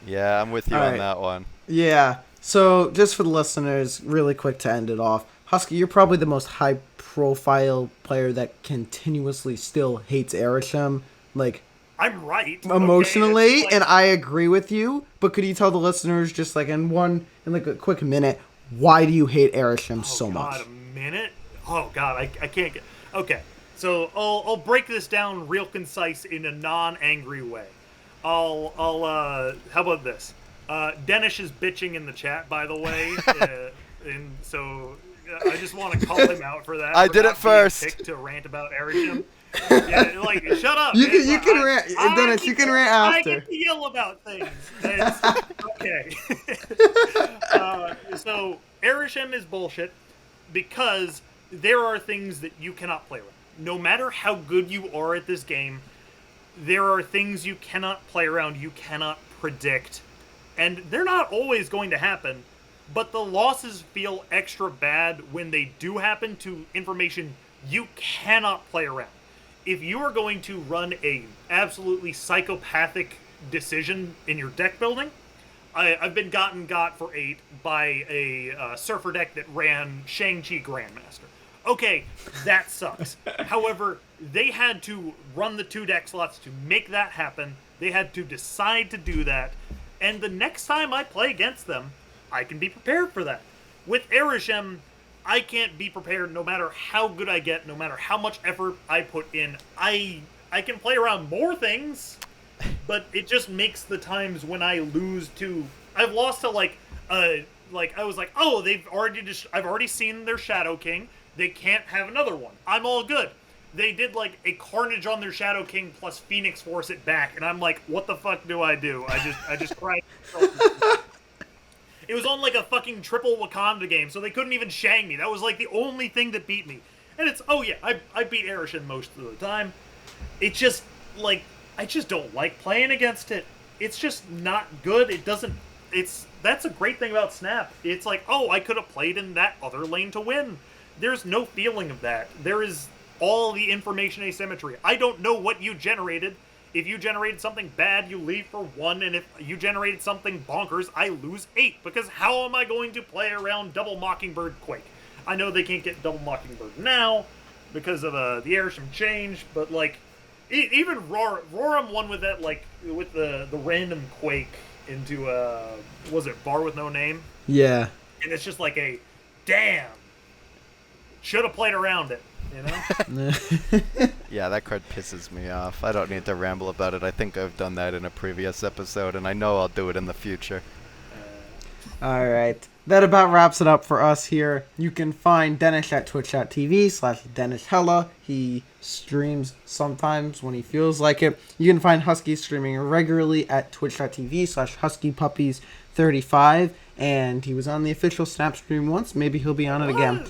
Yeah, I'm with you All on right. that one. Yeah. So just for the listeners, really quick to end it off, Husky, you're probably the most high-profile player that continuously still hates Arishem, like I'm right. emotionally, okay? It's like- and I agree with you. But could you tell the listeners just like in like a quick minute, why do you hate Arishem so God, much? a minute? Oh God, I can't get. Okay, so I'll break this down real concise in a non-angry way. I'll how about this? Denish is bitching in the chat, by the way, and so I just want to call him out for that. I for did not it first. being a pick to rant about Arishem. Yeah, like shut up. You man. can rant, Dennis. You can rant I after. get to yell about things. Okay. So Arishem is bullshit because there are things that you cannot play with. No matter how good you are at this game, there are things you cannot play around, you cannot predict. And they're not always going to happen, but the losses feel extra bad when they do happen to information you cannot play around. If you are going to run a absolutely psychopathic decision in your deck building, I've been got for 8 by a surfer deck that ran Shang-Chi Grandmaster. Okay, that sucks. However, they had to run the 2 deck slots to make that happen. They had to decide to do that. And the next time I play against them, I can be prepared for that. With Arishem, I can't be prepared no matter how good I get, no matter how much effort I put in. I can play around more things, but it just makes the times when I lose to... I've lost to I was like, oh, I've already seen their Shadow King. They can't have another one. I'm all good. They did like a Carnage on their Shadow King plus Phoenix Force it back, and I'm like, what the fuck do I do? I just cried. It was on like a fucking triple Wakanda game, so they couldn't even Shang me. That was like the only thing that beat me. And it's, oh yeah, I beat Arishem most of the time. It just, like, I just don't like playing against it. It's just not good. That's a great thing about Snap. It's like, oh, I could have played in that other lane to win. There's no feeling of that. There is all the information asymmetry. I don't know what you generated. if you generated something bad, you leave for 1, and if you generated something bonkers, I lose 8, because how am I going to play around Double Mockingbird Quake? I know they can't get Double Mockingbird now because of the arishem change, but like, even Roram won with that, like, with the random Quake into, was it Bar with No Name? Yeah. And it's just like a, damn, should have played around it, you know? Yeah, that card pisses me off. I don't need to ramble about it. I think I've done that in a previous episode, and I know I'll do it in the future. All right. That about wraps it up for us here. You can find Denish at twitch.tv/DenishHela. He streams sometimes when he feels like it. You can find Husky streaming regularly at twitch.tv/HuskyPuppies35. And he was on the official Snap stream once. Maybe he'll be on it again.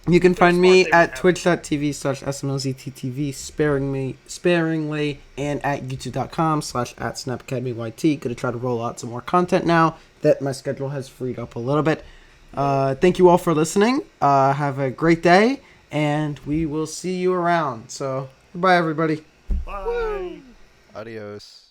You can find me at twitch.tv/SMLZTTV sparingly and at youtube.com/@SnapAcademyYT. Gonna try to roll out some more content now that my schedule has freed up a little bit. Thank you all for listening. Have a great day, and we will see you around. So, goodbye, everybody. Bye. Adios.